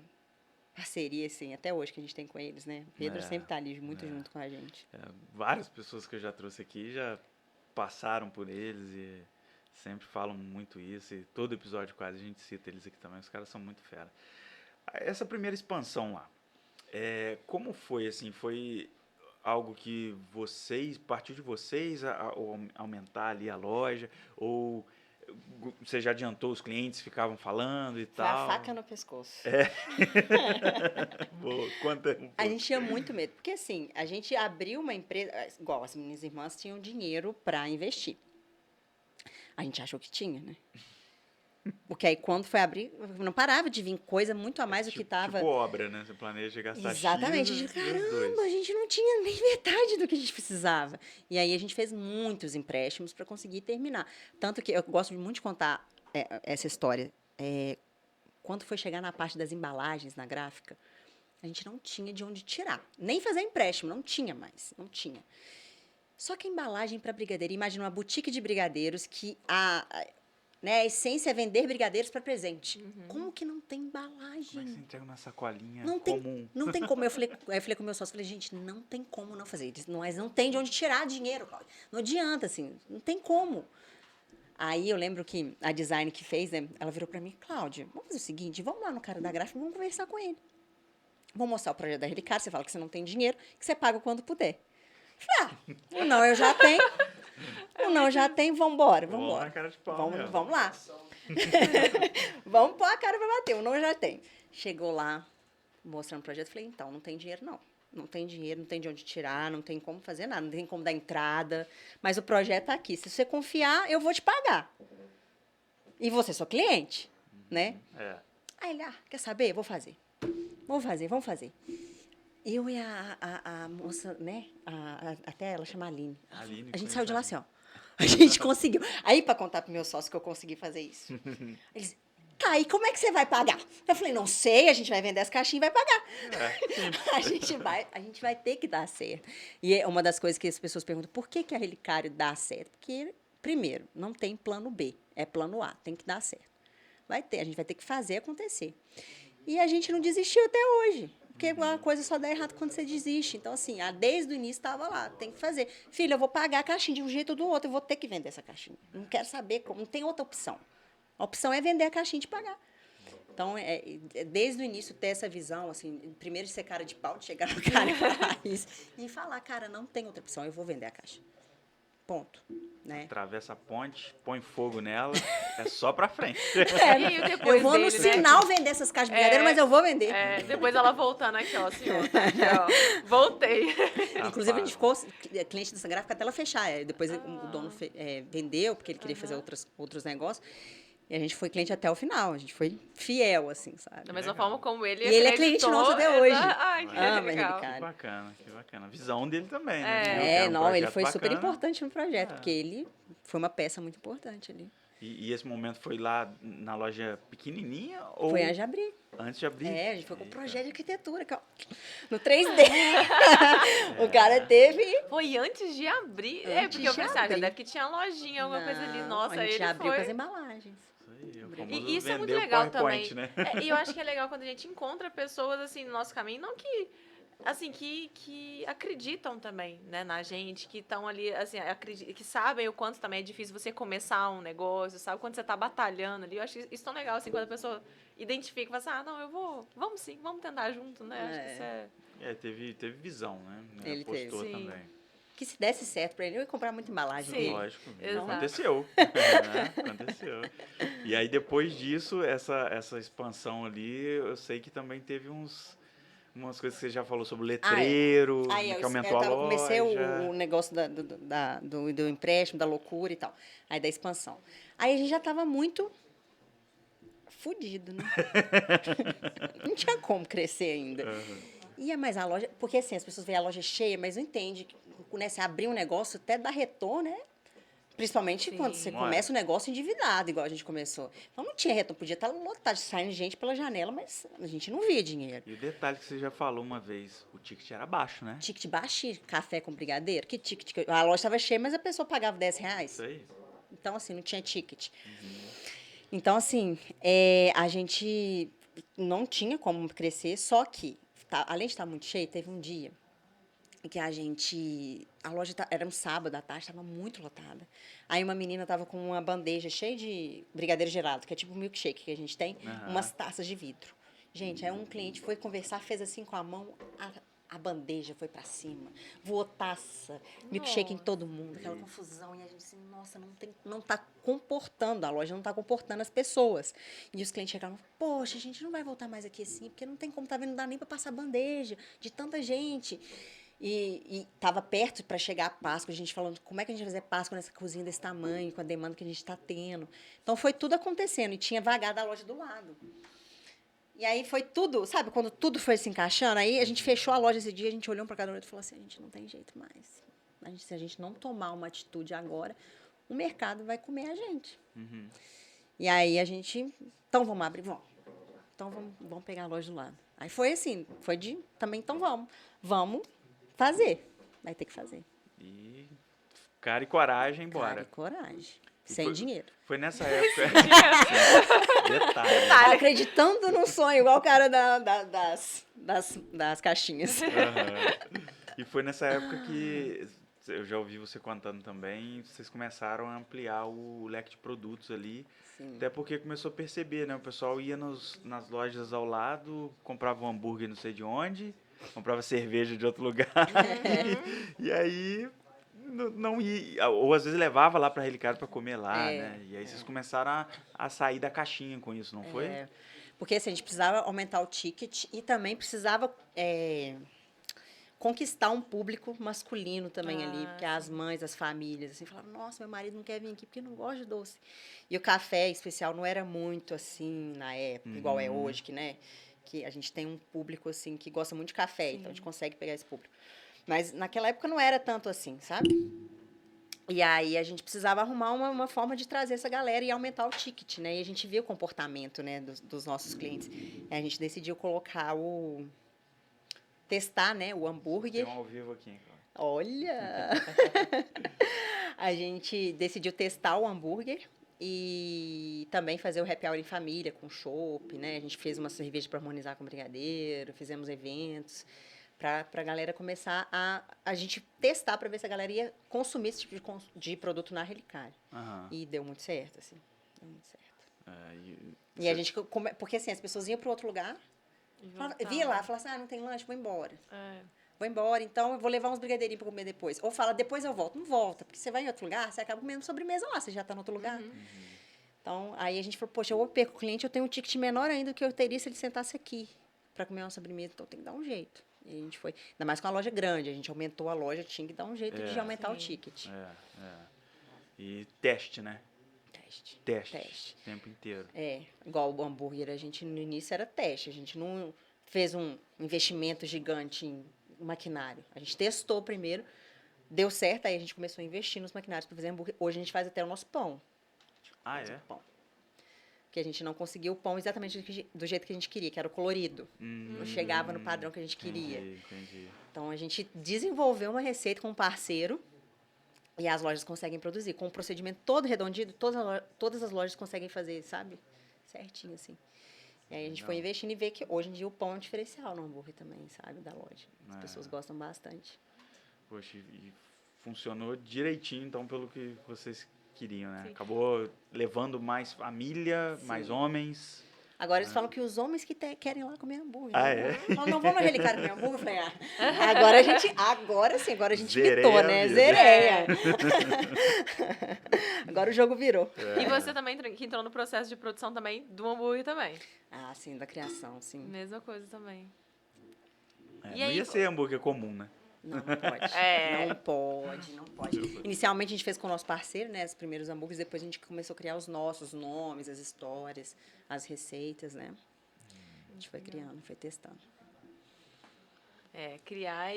parceria, assim, até hoje que a gente tem com eles, né? O Pedro sempre tá ali muito junto com a gente. Várias pessoas que eu já trouxe aqui já passaram por eles e sempre falam muito isso. E todo episódio quase a gente cita eles aqui também. Os caras são muito fera. Essa primeira expansão lá, como foi, assim? Foi algo que partiu de vocês aumentar ali a loja? Ou você já adiantou, os clientes ficavam falando e Foi a tal? faca no pescoço. Boa, conta um A pouco. gente tinha muito medo, porque assim, a gente abriu uma empresa, igual as minhas irmãs tinham dinheiro para investir. A gente achou que tinha, né? Porque aí quando foi abrir, não parava de vir coisa muito a mais do que estava. Tipo obra, né? Você planeja gastar Exatamente. X De, e os caramba, dois. a gente não tinha nem metade do que a gente precisava. E aí a gente fez muitos empréstimos para conseguir terminar. Tanto que eu gosto muito de contar essa história. Quando foi chegar na parte das embalagens na gráfica, a gente não tinha de onde tirar. Nem fazer empréstimo, não tinha mais. Não tinha. Só que a embalagem para brigadeiro, imagina uma boutique de brigadeiros que a essência é vender brigadeiros para presente. Como que não tem embalagem? Como é que você entrega uma sacolinha Não tem, comum? não tem como. Eu falei com o meu sócio, falei, gente, não tem como não fazer. Nós não tem de onde tirar dinheiro, Cláudia. Não adianta, assim, não tem como. Aí eu lembro que a design que fez, né, ela virou pra mim, Cláudia, vamos fazer o seguinte, vamos lá no cara da gráfica, vamos conversar com ele. Vamos mostrar o projeto da Relicário, você fala que você não tem dinheiro, que você paga quando puder. Eu falei, não, eu já tenho. Não, eu já tenho, vamos embora. Vamos na cara de pau, mesmo. Vamos lá. Vamos pôr a cara pra bater, o não eu já tenho. Chegou lá, mostrando o projeto, falei, então, não tem dinheiro, não. Não tem dinheiro, não tem de onde tirar, não tem como fazer nada, não tem como dar entrada. Mas o projeto tá aqui. Se você confiar, eu vou te pagar. E você é seu cliente, né? Aí ele, quer saber? Vou fazer. Vamos fazer. Eu e a moça, né? Até ela chama Aline. A gente saiu de lá assim, ó. A gente conseguiu. Aí, para contar pro meu sócio que eu consegui fazer isso. Eles, Tá, e como é que você vai pagar? Eu falei, não sei, a gente vai vender as caixinhas e vai pagar. É. A gente vai ter que dar certo. E é uma das coisas que as pessoas perguntam, por que a Relicário dá certo? Porque, primeiro, não tem plano B, é plano A, tem que dar certo. Vai ter, a gente vai ter que fazer acontecer. E a gente não desistiu até hoje. Porque uma coisa só dá errado quando você desiste. Então, assim, desde o início estava lá, tem que fazer. Filha, eu vou pagar a caixinha de um jeito ou do outro, eu vou ter que vender essa caixinha. Não quero saber como, não tem outra opção. A opção é vender a caixinha e pagar. Então, desde o início ter essa visão, assim, primeiro de ser cara de pau, de chegar no cara e falar isso. E falar, cara, não tem outra opção, eu vou vender a caixa. Ponto. Né? Atravessa a ponte, põe fogo nela, é só pra frente. E depois Eu vou no dele, né? sinal vender essas caixas de brigadeiro, mas eu vou vender. Depois ela voltando aqui, ó, senhor, tá aqui, ó. Voltei. Inclusive, a gente ficou cliente dessa gráfica até ela fechar. Depois o dono vendeu, porque ele queria fazer outros negócios. E a gente foi cliente até o final. A gente foi fiel, assim, sabe? Da mesma forma como ele E ele é cliente nosso até hoje. Ai, que Ama legal. Que bacana, que bacana. A visão dele também, né? É. Viu que era um Não, ele projeto foi super bacana. importante no projeto, porque ele foi uma peça muito importante ali. E esse momento foi lá na loja pequenininha? Ou Foi antes de abrir. antes de abrir? A gente foi com um Eita. projeto de arquitetura, que, ó, no 3D. O cara teve... Foi antes de abrir. Antes Porque eu de pensei, abrir. deve que tinha lojinha, alguma coisa ali. Nossa, a gente ele abriu foi. com as embalagens. Isso aí, o E famoso E isso é muito vender o legal também. PowerPoint, né? E eu acho que é legal quando a gente encontra pessoas assim no nosso caminho, não que assim que acreditam também, né, na gente, que estão ali assim, que sabem o quanto também é difícil você começar um negócio, sabe quando você está batalhando ali. Eu acho isso tão legal assim quando a pessoa identifica e fala assim, não, vamos sim, vamos tentar junto, né? Acho que isso é Teve visão, né? Ele teve. Apostou Sim. também. Que se desse certo pra ele, eu ia comprar muita embalagem Sim. dele. Lógico, Exato. aconteceu. Né? Aconteceu. E aí, depois disso, essa expansão ali, eu sei que também teve umas coisas que você já falou sobre o letreiro, que aumentou a loja. Comecei o negócio do empréstimo, da loucura e tal. Aí da expansão. Aí a gente já tava muito fudido, né? Não tinha como crescer ainda. Ia mais a loja, porque assim, as pessoas veem a loja cheia, mas não entendem que, né, você abrir um negócio até dá retorno, né? Principalmente Sim. quando você Não é? começa o negócio endividado, igual a gente começou. Então não tinha retorno, podia estar lotado, saindo gente pela janela, mas a gente não via dinheiro. E o detalhe que você já falou uma vez, o ticket era baixo, né? Ticket baixo, café com brigadeiro, que ticket? A loja estava cheia, mas a pessoa pagava R$10. Isso aí. Então, assim, não tinha ticket. Então, assim, a gente não tinha como crescer, só que, além de estar muito cheio, teve um dia que a loja era um sábado à tarde, estava muito lotada. Aí uma menina estava com uma bandeja cheia de brigadeiro gelado, que é tipo um milkshake que a gente tem, umas taças de vidro. Gente, aí um cliente foi conversar, fez assim com a mão, a bandeja foi para cima, voou taça, milkshake em todo mundo, aquela confusão. E a gente assim, nossa, não tá comportando, a loja não tá comportando as pessoas. E os clientes chegaram, poxa, a gente não vai voltar mais aqui assim, porque não tem como, tá vendo, não dá nem para passar bandeja de tanta gente. E estava perto para chegar a Páscoa, a gente falando como é que a gente vai fazer Páscoa nessa cozinha desse tamanho, com a demanda que a gente está tendo. Então, foi tudo acontecendo e tinha vagado a loja do lado. E aí foi tudo, sabe, quando tudo foi se encaixando, aí a gente fechou a loja esse dia, a gente olhou para cada um e falou assim, a gente não tem jeito mais. Se a gente não tomar uma atitude agora, o mercado vai comer a gente. E aí a gente, então vamos abrir, vamos. Então vamos pegar a loja do lado. Aí foi assim, também, então vamos fazer. Vai ter que fazer. E cara e coragem, bora. Cara e coragem. Sem dinheiro. Foi nessa época. Detalhe. Acreditando num sonho, igual o cara das caixinhas. E foi nessa época que eu já ouvi você contando também, vocês começaram a ampliar o leque de produtos ali. Sim. Até porque começou a perceber, né? O pessoal ia nas lojas ao lado, comprava um hambúrguer não sei de onde, comprava cerveja de outro lugar. E aí não ia, ou às vezes levava lá para Relicário para comer lá, né? E aí vocês começaram a sair da caixinha com isso, não foi? Porque assim, a gente precisava aumentar o ticket e também precisava conquistar um público masculino também ali, porque as mães, as famílias, assim, falavam, nossa, meu marido não quer vir aqui porque não gosta de doce. E o café especial não era muito assim na época, igual é hoje, que a gente tem um público assim que gosta muito de café, então a gente consegue pegar esse público. Mas naquela época não era tanto assim, sabe? E aí a gente precisava arrumar uma forma de trazer essa galera e aumentar o ticket, né? E a gente viu o comportamento, né, dos nossos clientes. E a gente decidiu testar, né, o Tem hambúrguer. um ao vivo aqui, hein, Cláudia? Olha! A gente decidiu testar o hambúrguer e também fazer o happy hour em família, com chopp, né? A gente fez uma cerveja para harmonizar com brigadeiro, fizemos eventos para a galera começar a gente testar para ver se a galera ia consumir esse tipo de produto na Relicário. Aham. E deu muito certo, assim. Deu muito certo. E E a gente, porque assim, as pessoas iam para outro lugar, via lá, falavam assim, não tem lanche, vou embora. Vou embora, então eu vou levar uns brigadeirinhos para comer depois. Ou fala, depois eu volto. Não volta, porque você vai em outro lugar, você acaba comendo sobremesa lá, você já está em outro lugar. Então, aí a gente falou, poxa, eu perco o cliente, eu tenho um ticket menor ainda do que eu teria se ele sentasse aqui para comer uma sobremesa, então tem que dar um jeito. E a gente foi, ainda mais com a loja grande, a gente aumentou a loja, tinha que dar um jeito de aumentar o ticket. E teste, né? Teste. Teste. O tempo inteiro. Igual o hambúrguer, a gente no início era teste, a gente não fez um investimento gigante em maquinário. A gente testou primeiro, deu certo, aí a gente começou a investir nos maquinários para fazer hambúrguer. Hoje a gente faz até o nosso pão. Ah, é? Pão. Porque a gente não conseguiu o pão exatamente do jeito que a gente queria, que era o colorido. Não chegava no padrão que a gente queria. Entendi. Então, a gente desenvolveu uma receita com um parceiro e as lojas conseguem produzir. Com o procedimento todo redondinho, todas as lojas conseguem fazer, sabe? Certinho, assim. E aí a gente foi investindo e vê que hoje em dia o pão é um diferencial no hambúrguer também, sabe? Da loja. As pessoas gostam bastante. Poxa, e funcionou direitinho, então, pelo que vocês queriam, né? Sim. Acabou levando mais família, mais homens. Agora eles falam que os homens que querem ir lá comer hambúrguer. Ah, é? Falam, não vamos na Relicário comer hambúrguer? Eu falei, agora a gente mitou, né? Zereia. Agora o jogo virou. E você também que entrou no processo de produção também do hambúrguer também. Ah, sim, da criação, sim. Mesma coisa também. E não ia ser hambúrguer comum, né? Não pode. Não pode. Inicialmente a gente fez com o nosso parceiro, né, os primeiros hambúrgueres, depois a gente começou a criar os nossos nomes, as histórias, as receitas, né? A gente foi criando, foi testando. Criar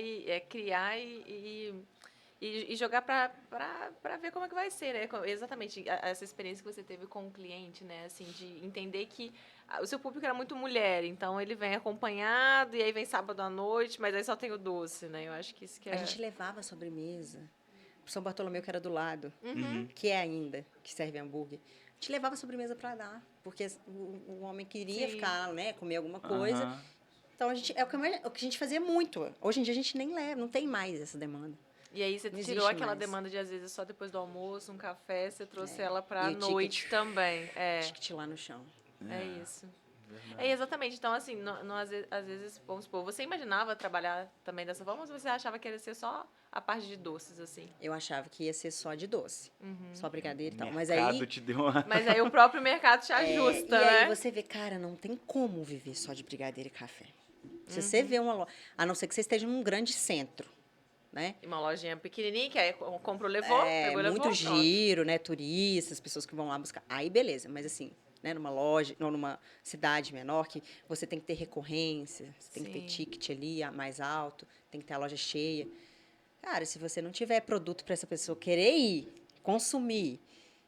e jogar pra ver como é que vai ser, né? Exatamente, essa experiência que você teve com o cliente, né? Assim, de entender que o seu público era muito mulher, então ele vem acompanhado e aí vem sábado à noite, mas aí só tem o doce, né? Eu acho que isso que é... A gente levava a sobremesa pro São Bartolomeu, que era do lado, que é ainda, que serve hambúrguer. A gente levava a sobremesa para dar, porque o homem queria ficar, né, comer alguma coisa. Então, o que a gente fazia muito. Hoje em dia a gente nem leva, não tem mais essa demanda. E aí você tirou aquela demanda de, às vezes, só depois do almoço, um café, você trouxe ela pra noite também. Ticket lá no chão. É isso. Exatamente. Então, assim, às vezes, vamos supor, você imaginava trabalhar também dessa forma ou você achava que ia ser só a parte de doces, assim? Eu achava que ia ser só de doce. Só brigadeiro e tal. Mas Mas aí o próprio mercado te ajusta, né? E aí você vê, cara, não tem como viver só de brigadeiro e café. Se você vê uma loja, a não ser que você esteja num grande centro, né? E uma lojinha pequenininha, que aí comprou, levou, pegou, levou. Muito giro, né? Turistas, pessoas que vão lá buscar. Aí, beleza. Mas, assim, né? Numa loja, ou numa cidade menor, que você tem que ter recorrência, você tem que ter ticket ali mais alto, tem que ter a loja cheia. Cara, se você não tiver produto para essa pessoa querer ir, consumir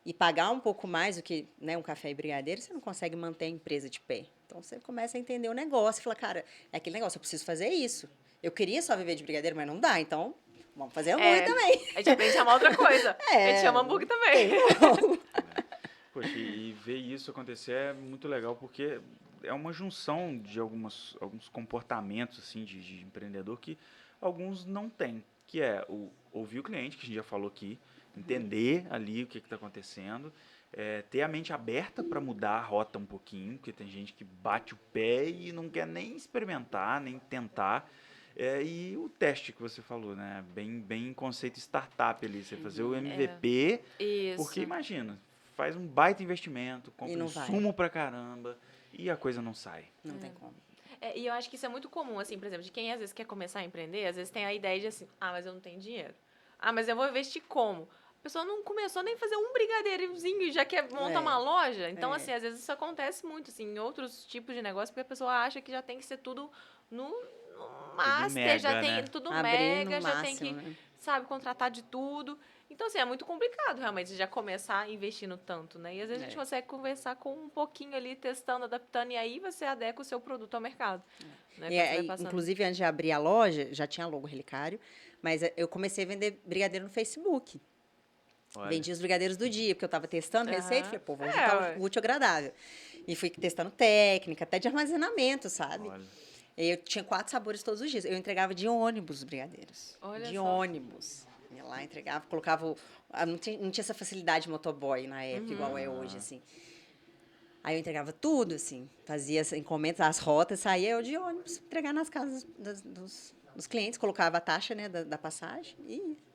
e pagar um pouco mais do que, né, um café e brigadeiro, você não consegue manter a empresa de pé. Então, você começa a entender o negócio e fala, cara, é aquele negócio, eu preciso fazer isso. Eu queria só viver de brigadeiro, mas não dá, então vamos fazer hambúrguer também. A gente aprende a chamar outra coisa. A gente chama hambúrguer também. Poxa, e ver isso acontecer é muito legal, porque é uma junção de alguns comportamentos assim, de empreendedor que alguns não têm, que é ouvir o cliente, que a gente já falou aqui, entender ali o que está acontecendo, ter a mente aberta para mudar a rota um pouquinho, porque tem gente que bate o pé e não quer nem experimentar, nem tentar. E o teste que você falou, né? Bem conceito startup ali, você fazer o MVP, porque imagina, faz um baita investimento, compra insumo pra caramba e a coisa não sai. Não tem como. E eu acho que isso é muito comum, assim, por exemplo, de quem às vezes quer começar a empreender, às vezes tem a ideia de assim, mas eu não tenho dinheiro. Mas eu vou investir como? A pessoa não começou nem a fazer um brigadeirinho e já quer montar uma loja. Então, assim, às vezes isso acontece muito, assim, em outros tipos de negócio, porque a pessoa acha que já tem que ser tudo no master, mega, já tem né? tudo Abrindo mega, já tem que, né? sabe, contratar de tudo. Então, assim, é muito complicado, realmente, já começar investindo tanto, né? E às vezes a gente consegue conversar com um pouquinho ali, testando, adaptando, e aí você adequa o seu produto ao mercado. Né? E Quando você vai aí, passando. inclusive, antes de abrir a loja, já tinha logo Relicário, mas eu comecei a vender brigadeiro no Facebook. Olha, Vendi os brigadeiros do dia, porque eu estava testando receita, falei, pô, vou É, juntar ué. o útil ao agradável. E fui testando técnica, até de armazenamento, sabe? olha. E eu tinha 4 sabores todos os dias. Eu entregava de ônibus os brigadeiros. Olha De só. ônibus. Ia lá, entregava, colocava. Não tinha essa facilidade de motoboy na época, igual é hoje, assim. Aí eu entregava tudo, assim. Fazia as encomendas, as rotas, saía eu de ônibus, entregar nas casas dos clientes, colocava a taxa, né, da passagem e ia.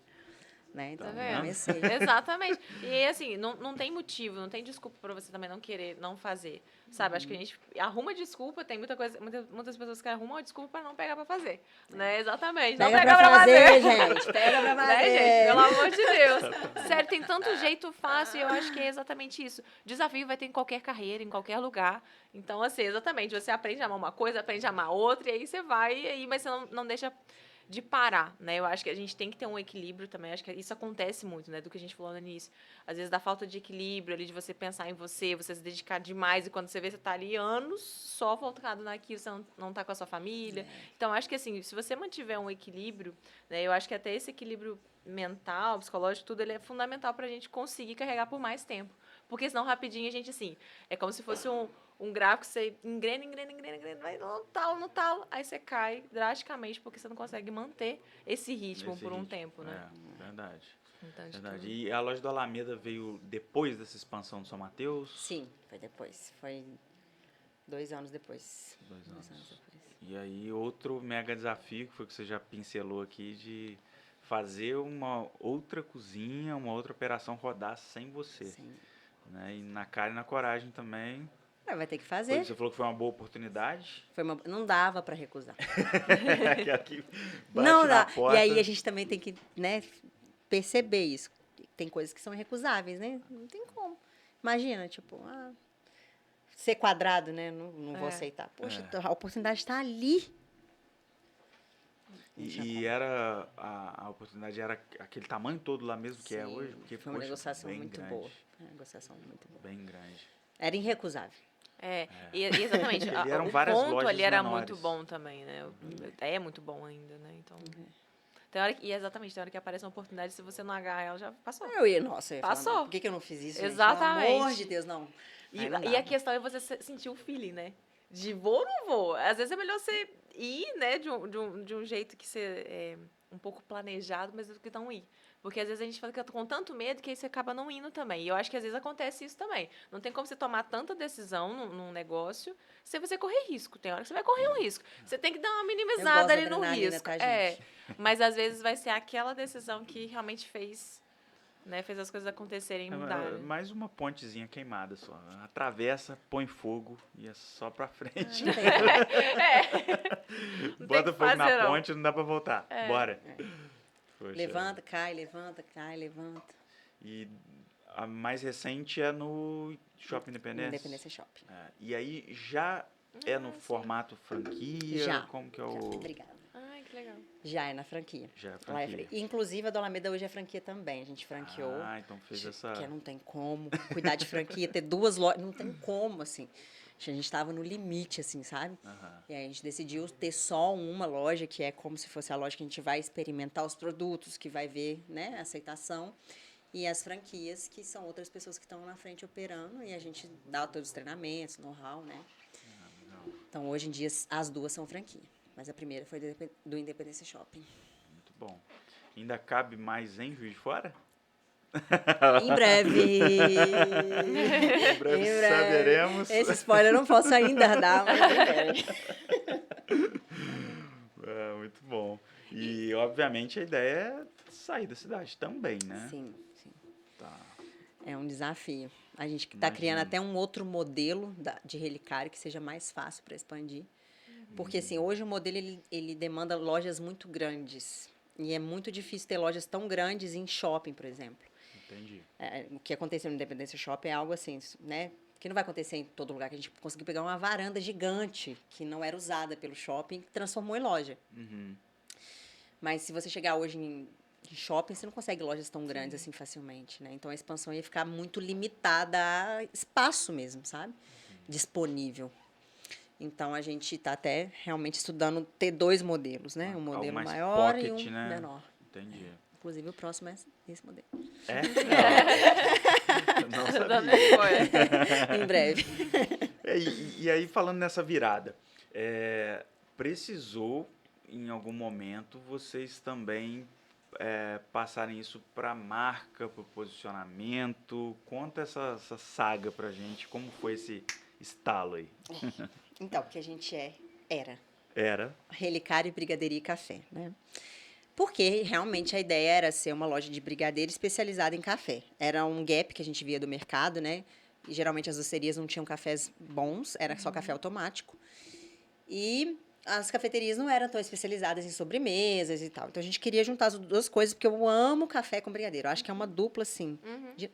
Né? Então, Tá eu vendo? comecei. Exatamente. E assim, não tem motivo, não tem desculpa pra você também não querer, não fazer. Sabe? Acho que a gente arruma desculpa, tem muitas pessoas que arrumam a desculpa pra não pegar pra fazer. Né? Exatamente. Não Pega pegar pra pra fazer, gente. Pega pra fazer. Né, gente? Pelo amor de Deus. Sério, tem tanto jeito fácil e eu acho que é exatamente isso. Desafio vai ter em qualquer carreira, em qualquer lugar. Então, assim, exatamente, você aprende a amar uma coisa, aprende a amar outra, e aí você vai, mas você não deixa de parar, né? Eu acho que a gente tem que ter um equilíbrio também. Acho que isso acontece muito, né? Do que a gente falou no início. Às vezes, da falta de equilíbrio ali, de você pensar em você se dedicar demais, e quando você vê, você tá ali anos só focado naquilo, você não tá com a sua família. Então, acho que assim, se você mantiver um equilíbrio, né? Eu acho que até esse equilíbrio mental, psicológico, tudo, ele é fundamental pra gente conseguir carregar por mais tempo. Porque senão, rapidinho, a gente, assim, é como se fosse um gráfico, você engrena, vai no talo, aí você cai drasticamente porque você não consegue manter esse ritmo Esse por um ritmo. tempo, né? É, verdade. Então, acho Verdade. que... E a loja do Alameda veio depois dessa expansão do São Mateus? Sim, foi depois. Foi 2 anos depois. 2 2 anos. anos depois. E aí, outro mega desafio, que foi que você já pincelou aqui, de fazer uma outra cozinha, uma outra operação rodar sem você. Sim. Né? E na cara e na coragem também. Vai ter que fazer. Você falou que foi uma boa oportunidade. Não dava para recusar. Que aqui bate Não na dá. porta. E aí a gente também tem que, né, perceber isso. Tem coisas que são irrecusáveis, né? Não tem como. Imagina, tipo, ser quadrado, né? Não vou aceitar. Poxa, a oportunidade está ali. E era a oportunidade era aquele tamanho todo lá mesmo que é Sim, hoje? Porque, foi uma poxa, negociação bem muito grande, boa. Foi uma negociação muito boa. Bem grande. Era irrecusável. E exatamente. E eram O várias ponto lojas ali era menores. muito bom também, né? É muito bom ainda, né? Então... Tem hora que, exatamente, tem hora que aparece uma oportunidade, se você não agarrar ela, já passou. Eu ia falar, Passou. não, por que eu não fiz isso, Exatamente. gente? Pelo amor de Deus, não. Aí não E a dava. questão é você sentir o feeling, né? De vou ou não vou. Às vezes é melhor você ir, né, de um jeito que você é um pouco planejado, mas do que não ir. Porque às vezes a gente fica com tanto medo que aí você acaba não indo também. E eu acho que às vezes acontece isso também. Não tem como você tomar tanta decisão num negócio sem você correr risco. Tem hora que você vai correr um risco. Você tem que dar uma Eu minimizada gosto ali da no adrenalina, risco. tá, É. gente? Mas às vezes vai ser aquela decisão que realmente fez, né, fez as coisas acontecerem e mudarem. Mais uma pontezinha queimada só. Atravessa, põe fogo e é só pra frente. Não tem como. Não tem Bota que fogo na fazer, não. ponte, não dá pra voltar. Bora. Poxa. Levanta, cai, levanta, cai, levanta. E a mais recente é no Shopping Independência? Independência Shopping. E aí já é no formato franquia? Já. Como que é Já. o... Obrigada. Ai, que legal. Já é na franquia. Já é Lá franquia. Inclusive, a do Alameda hoje é franquia também. A gente franqueou. Então fez essa... Que não tem como cuidar de franquia, ter 2 lojas, não tem como, assim. A gente estava no limite, assim, sabe? E aí a gente decidiu ter só uma loja, que é como se fosse a loja que a gente vai experimentar os produtos, que vai ver, né, a aceitação. E as franquias, que são outras pessoas que estão na frente operando, e a gente dá todos os treinamentos, know-how, né? Então, hoje em dia, as 2 são franquia. Mas a primeira foi do Independência Shopping. Muito bom. Ainda cabe mais em Juiz de Fora? Em breve. Em breve saberemos. Esse spoiler eu não posso ainda dar, mas em breve. Muito bom. E, obviamente, a ideia é sair da cidade também, né? Sim, sim. Tá. É um desafio. A gente está criando até um outro modelo de relicário que seja mais fácil para expandir. Porque, assim, hoje o modelo ele demanda lojas muito grandes. E é muito difícil ter lojas tão grandes em shopping, por exemplo. Entendi. O que aconteceu no Independência Shopping é algo assim, né? Que não vai acontecer em todo lugar. Que a gente conseguiu pegar uma varanda gigante que não era usada pelo shopping e transformou em loja. Mas se você chegar hoje em Em shopping, você não consegue lojas tão grandes assim facilmente, né? Então, a expansão ia ficar muito limitada a espaço mesmo, sabe? Disponível. Então, a gente está até realmente estudando ter 2 modelos, né? Um Algo modelo mais maior e pocket, um né? menor. Entendi. Inclusive, o próximo é esse modelo. É? Não sabia. Em breve. E aí, falando nessa virada, precisou, em algum momento, vocês também passarem isso para a marca, para o posicionamento? Conta essa saga pra gente, como foi esse estalo aí? Então, o que a gente era Era. Relicário, Brigadeiria e Café, né? Porque realmente a ideia era ser uma loja de brigadeiro especializada em café. Era um gap que a gente via do mercado, né? E geralmente as docerias não tinham cafés bons, era só café automático. E as cafeterias não eram tão especializadas em sobremesas e tal. Então a gente queria juntar as 2 coisas, porque eu amo café com brigadeiro. Eu acho que é uma dupla, assim.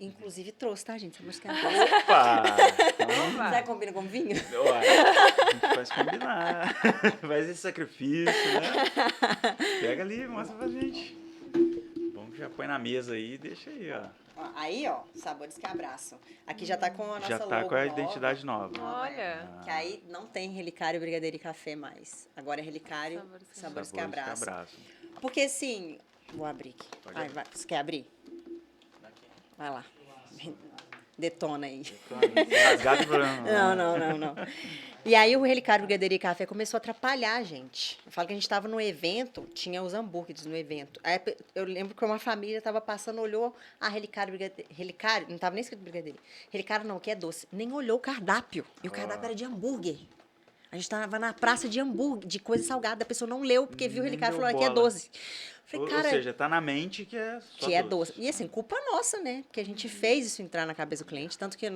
Inclusive trouxe, tá, gente? Você Opa! Será que combina com vinho? Ué, a gente faz combinar. Faz esse sacrifício, né? Pega ali, mostra pra gente. Bom que já põe na mesa aí e deixa aí, ó. Aí, ó, sabores que abraçam. Aqui já tá com a nossa Já tá logo com a nova. identidade nova. Olha. Que aí não tem relicário, brigadeiro e café mais. Agora é relicário, sabores que abraçam. Porque assim, vou abrir aqui. Pode Vai. Você quer abrir? Vai lá. Detona aí. Rasgado problema. Não. E aí o relicário, brigadeiro e café começou a atrapalhar a gente. Eu falo que a gente estava no evento, tinha os hambúrgueres no evento. Aí eu lembro que uma família estava passando, olhou a relicário, brigadeiro. Relicário, não estava nem escrito brigadeiro. Relicário não, que é doce. Nem olhou o cardápio. E o cardápio era de hambúrguer. A gente estava na praça de hambúrguer, de coisa salgada. A pessoa não leu, porque viu o relicário e falou que é doce. Falei, cara, ou seja, tá na mente que é só que é doce. E assim, culpa nossa, né? Porque a gente fez isso entrar na cabeça do cliente, tanto que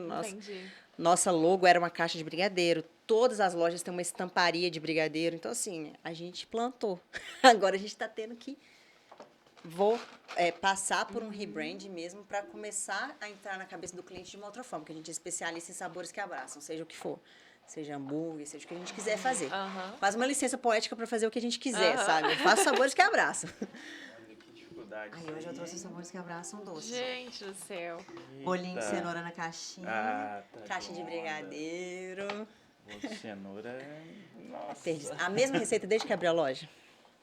nossa logo era uma caixa de brigadeiro. Todas as lojas têm uma estamparia de brigadeiro. Então, assim, a gente plantou. Agora a gente está tendo que passar por um rebrand mesmo para começar a entrar na cabeça do cliente de uma outra forma, que a gente é especialista em sabores que abraçam, seja o que for. Seja hambúrguer, seja o que a gente quiser fazer. Faz uma licença poética para fazer o que a gente quiser, sabe? Eu faço sabores que abraçam. Que dificuldade. Aí hoje eu trouxe os sabores que abraçam doces. Gente do céu. Bolinho de cenoura na caixinha. Tá Caixa de brigadeiro. Bolo de cenoura nossa. A mesma receita desde que abriu a loja?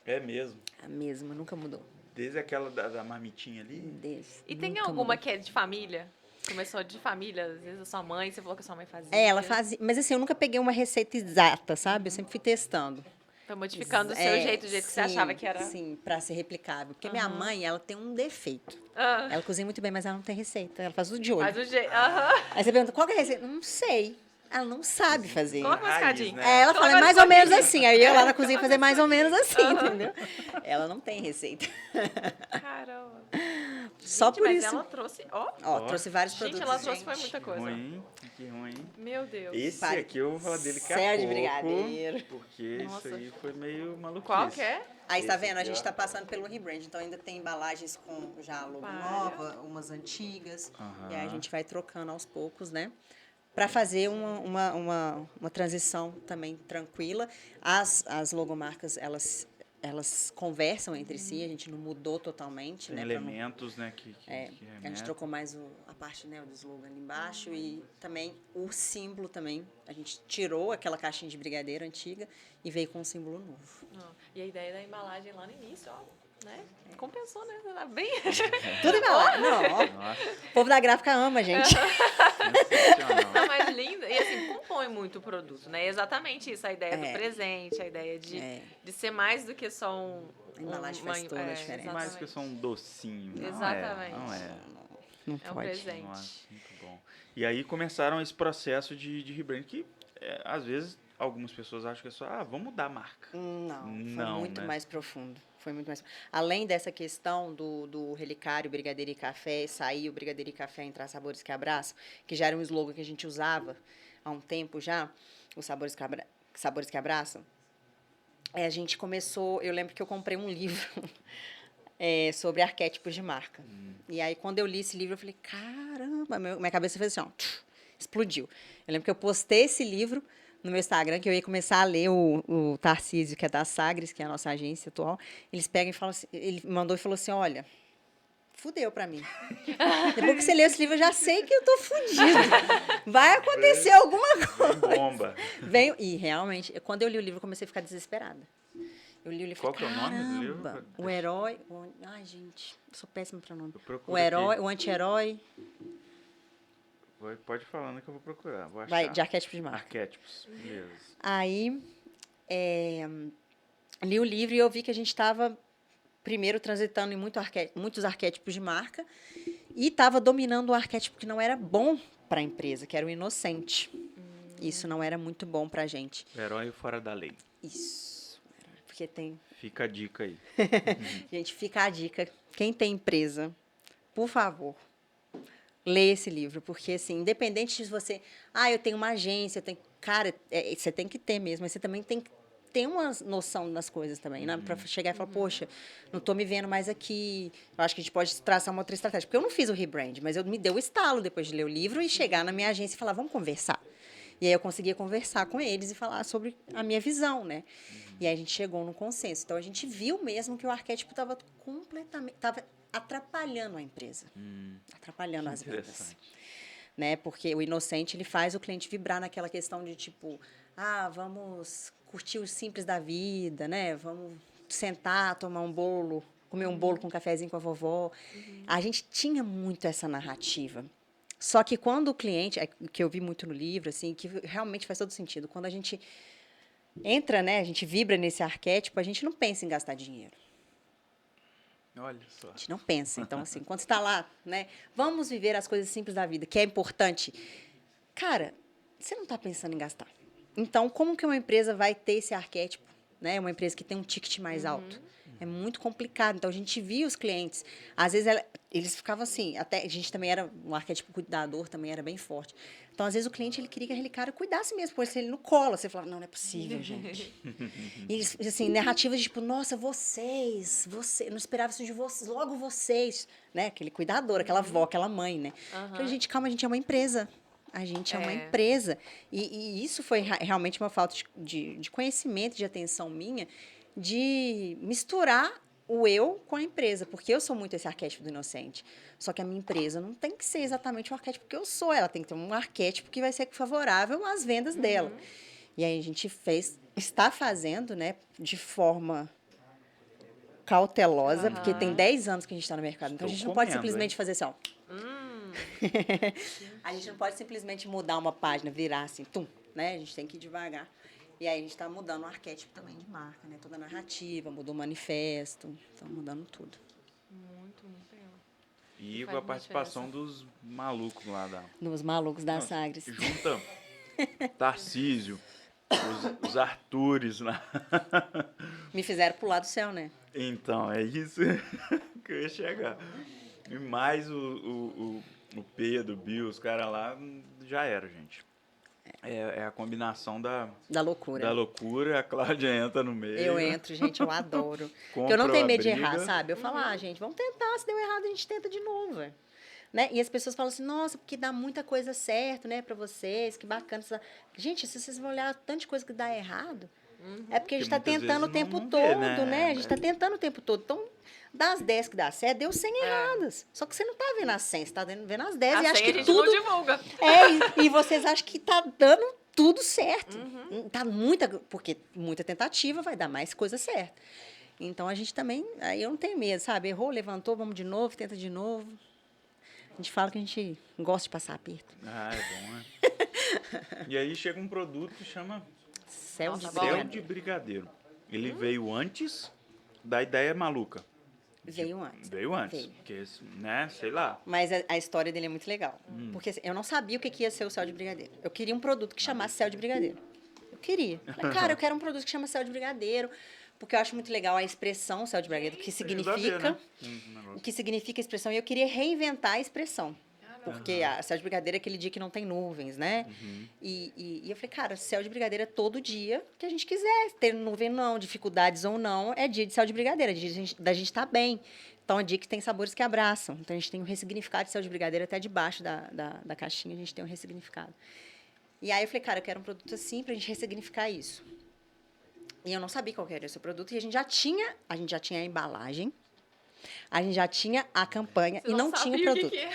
É mesmo. A mesma, nunca mudou. Desde aquela da marmitinha ali? Desde. E tem alguma que é de família? Começou de família, às vezes a sua mãe, você falou que a sua mãe fazia. Ela fazia. Mas assim, eu nunca peguei uma receita exata, sabe? Eu sempre fui testando. Foi modificando o seu jeito, do jeito que você achava que era. Sim, pra ser replicável. Porque minha mãe, ela tem um defeito. Ah. Ela cozinha muito bem, mas ela não tem receita. Ela faz tudo de olho. Faz do jeito. Aí você pergunta, qual que é a receita? Não sei. Ela não sabe fazer. Coloca um escadinho. né? Ela fala, é mais ou menos assim. Aí eu lá na cozinha fazer mais ou menos assim, entendeu? Ela não tem receita. Caramba. Só Gente, por mas isso. ela trouxe. Ó. Trouxe vários Gente, produtos. ela trouxe foi muita Que coisa. ruim, que ruim. Meu Deus. Esse Pare- aqui eu vou falar dele daqui a Céu de pouco, brigadeiro. porque Nossa. isso aí foi meio maluquice. Qual que é? Aí, tá Esse vendo? A aqui, gente ó. tá passando pelo rebrand. Então, ainda tem embalagens com já logo Para. nova, umas antigas. Aham. E aí, a gente vai trocando aos poucos, né? Para fazer uma transição também tranquila. As logomarcas, elas conversam entre si. A gente não mudou totalmente, Tem né? pra não- elementos, né, que a gente remetem. trocou mais a parte, né, do slogan ali embaixo e também o símbolo também. A gente tirou aquela caixinha de brigadeiro antiga e veio com um símbolo novo. Não. E a ideia da embalagem lá no início, ó. Né? Compensou, né? Tá bem. Tudo embalado. Não, ó, Nossa, o povo da gráfica ama, gente. sensacional. Tá mais linda. E assim, compõe muito o produto, né? Exatamente isso, a ideia do É. presente, a ideia de ser mais do que só um. A embalagem faz toda a diferença. Mais que só um docinho. Não Exatamente. É, não é. Não É um pode. presente. Nossa, muito bom. E aí começaram esse processo de rebrand que, às vezes, algumas pessoas acham que é só, vamos mudar a marca. Não, foi Não, muito né? mais profundo. Foi muito mais. Além dessa questão do relicário, brigadeiro e café, sair o brigadeiro e café, entrar sabores que abraçam, que já era um slogan que a gente usava há um tempo já, os sabores que abraçam. A gente começou, eu lembro que eu comprei um livro sobre arquétipos de marca. E aí, quando eu li esse livro, eu falei, caramba, minha cabeça fez assim, ó, explodiu. Eu lembro que eu postei esse livro no meu Instagram, que eu ia começar a ler o Tarcísio, que é da Sagres, que é a nossa agência atual. Eles pegam e falam assim, ele mandou e falou assim, olha, fudeu pra mim. Depois que você lê esse livro, eu já sei que eu tô fudido. Vai acontecer alguma coisa. Bomba. E realmente, quando eu li o livro, eu comecei a ficar desesperada. Eu li o livro e Qual que é falei, o nome do livro? caramba, o herói... Ai, gente, eu sou péssima pra nome. Eu procuro O herói, aqui. o anti-herói, Pode ir falando que eu vou procurar. Vou achar. vai, de arquétipo de marca. Arquétipos. Beleza. Aí, li o livro e eu vi que a gente estava, primeiro, transitando em muitos arquétipos de marca e estava dominando um arquétipo que não era bom para a empresa, que era o inocente. Isso não era muito bom para a gente. Herói fora da lei. Isso. Porque tem... Fica a dica aí. Gente, fica a dica. Quem tem empresa, por favor, lê esse livro. Porque, assim, independente de você... eu tenho uma agência, eu tenho... Cara, você tem que ter mesmo, mas você também tem que ter uma noção das coisas também, né? Para chegar e falar, poxa, não estou me vendo mais aqui. Eu acho que a gente pode traçar uma outra estratégia. Porque eu não fiz o rebrand, mas eu me deu o estalo depois de ler o livro e chegar na minha agência e falar, vamos conversar. E aí eu conseguia conversar com eles e falar sobre a minha visão, né? E aí a gente chegou num consenso. Então, a gente viu mesmo que o arquétipo estava atrapalhando a empresa. Atrapalhando as vendas. Interessante. Né? Porque o inocente, ele faz o cliente vibrar naquela questão de, tipo, vamos curtir o simples da vida, né? Vamos sentar, tomar um bolo, comer um bolo com um cafezinho com a vovó. A gente tinha muito essa narrativa. Só que quando o cliente, que eu vi muito no livro, assim, que realmente faz todo sentido, quando a gente entra, né, a gente vibra nesse arquétipo, a gente não pensa em gastar dinheiro. Olha só. A gente não pensa. Então, assim, quando você está lá, né, vamos viver as coisas simples da vida, que é importante. Cara, você não está pensando em gastar. Então, como que uma empresa vai ter esse arquétipo, né, uma empresa que tem um ticket mais alto? É muito complicado. Então, a gente via os clientes. Às vezes, eles ficavam assim. Até a gente também era... Um arquétipo cuidador também era bem forte. Então, às vezes, o cliente ele queria que aquele cara cuidasse mesmo. Pôs ele no colo. Você falava, não é possível, gente. E, assim, narrativas de tipo, nossa, vocês... Não esperava isso de vocês. Logo vocês. Né? Aquele cuidador, aquela avó, aquela mãe, né? Falei, gente, calma, a gente é uma empresa. A gente é uma empresa. E isso foi realmente uma falta de conhecimento, de atenção minha, de misturar o eu com a empresa, porque eu sou muito esse arquétipo do inocente. Só que a minha empresa não tem que ser exatamente o arquétipo que eu sou, ela tem que ter um arquétipo que vai ser favorável às vendas dela. E aí a gente está fazendo, né, de forma cautelosa, porque tem 10 anos que a gente está no mercado, então a gente não pode simplesmente fazer assim, ó. A gente não pode simplesmente mudar uma página, virar assim, né? A gente tem que ir devagar. E aí a gente está mudando o arquétipo também de marca, né? Toda a narrativa, mudou o manifesto, estamos mudando tudo. Muito legal. E Faz com a uma participação dos malucos lá da... Dos malucos da Sagres. Junta Tarcísio, os Artures lá. Me fizeram pular do céu, né? Então, é isso que eu ia chegar. E mais o Pedro, o Bill, os caras lá, já era, gente. É a combinação da loucura, a Cláudia entra no meio. Eu entro, gente, eu adoro. Porque eu não tenho medo de errar, sabe? Eu falo, gente, vamos tentar, se deu errado, a gente tenta de novo. Né? E as pessoas falam assim, nossa, porque dá muita coisa certo, né, pra vocês, que bacana. Gente, se vocês vão olhar tanto de coisa que dá errado, é porque a gente está tentando o tempo todo, né? A gente está tentando o tempo todo. Então, das 10 que dá certo, deu 100 erradas. Só que você não está vendo as 100, você está vendo as 10 e acha que tudo... não divulga. E vocês acham que está dando tudo certo. Tá porque muita tentativa vai dar mais coisa certa. Então, a gente também... Aí eu não tenho medo, sabe? Errou, levantou, vamos de novo, tenta de novo. A gente fala que a gente gosta de passar aperto. É bom, né? E aí chega um produto que chama Céu de Brigadeiro. Ele veio antes da ideia maluca. Veio antes. Veio antes. Porque, né, sei lá. Mas a história dele é muito legal. Porque assim, eu não sabia o que ia ser o Céu de Brigadeiro. Eu queria um produto que chamasse Céu de Brigadeiro. Eu queria. Falei, cara, eu quero um produto que chama Céu de Brigadeiro. Porque eu acho muito legal a expressão Céu de Brigadeiro, o que significa. O que significa a expressão. E eu queria reinventar a expressão. Porque a Céu de Brigadeiro é aquele dia que não tem nuvens, né? E eu falei, cara, Céu de Brigadeiro é todo dia que a gente quiser. Ter nuvem não, dificuldades ou não, é dia de Céu de Brigadeiro, é dia da gente estar bem. Então, é dia que tem sabores que abraçam. Então, a gente tem um ressignificado de Céu de Brigadeiro, até debaixo da caixinha a gente tem um ressignificado. E aí eu falei, cara, eu quero um produto assim pra gente ressignificar isso. E eu não sabia qual era esse produto, e a gente já tinha a embalagem, A gente já tinha a campanha Você e não tinha o sabia o produto. que é.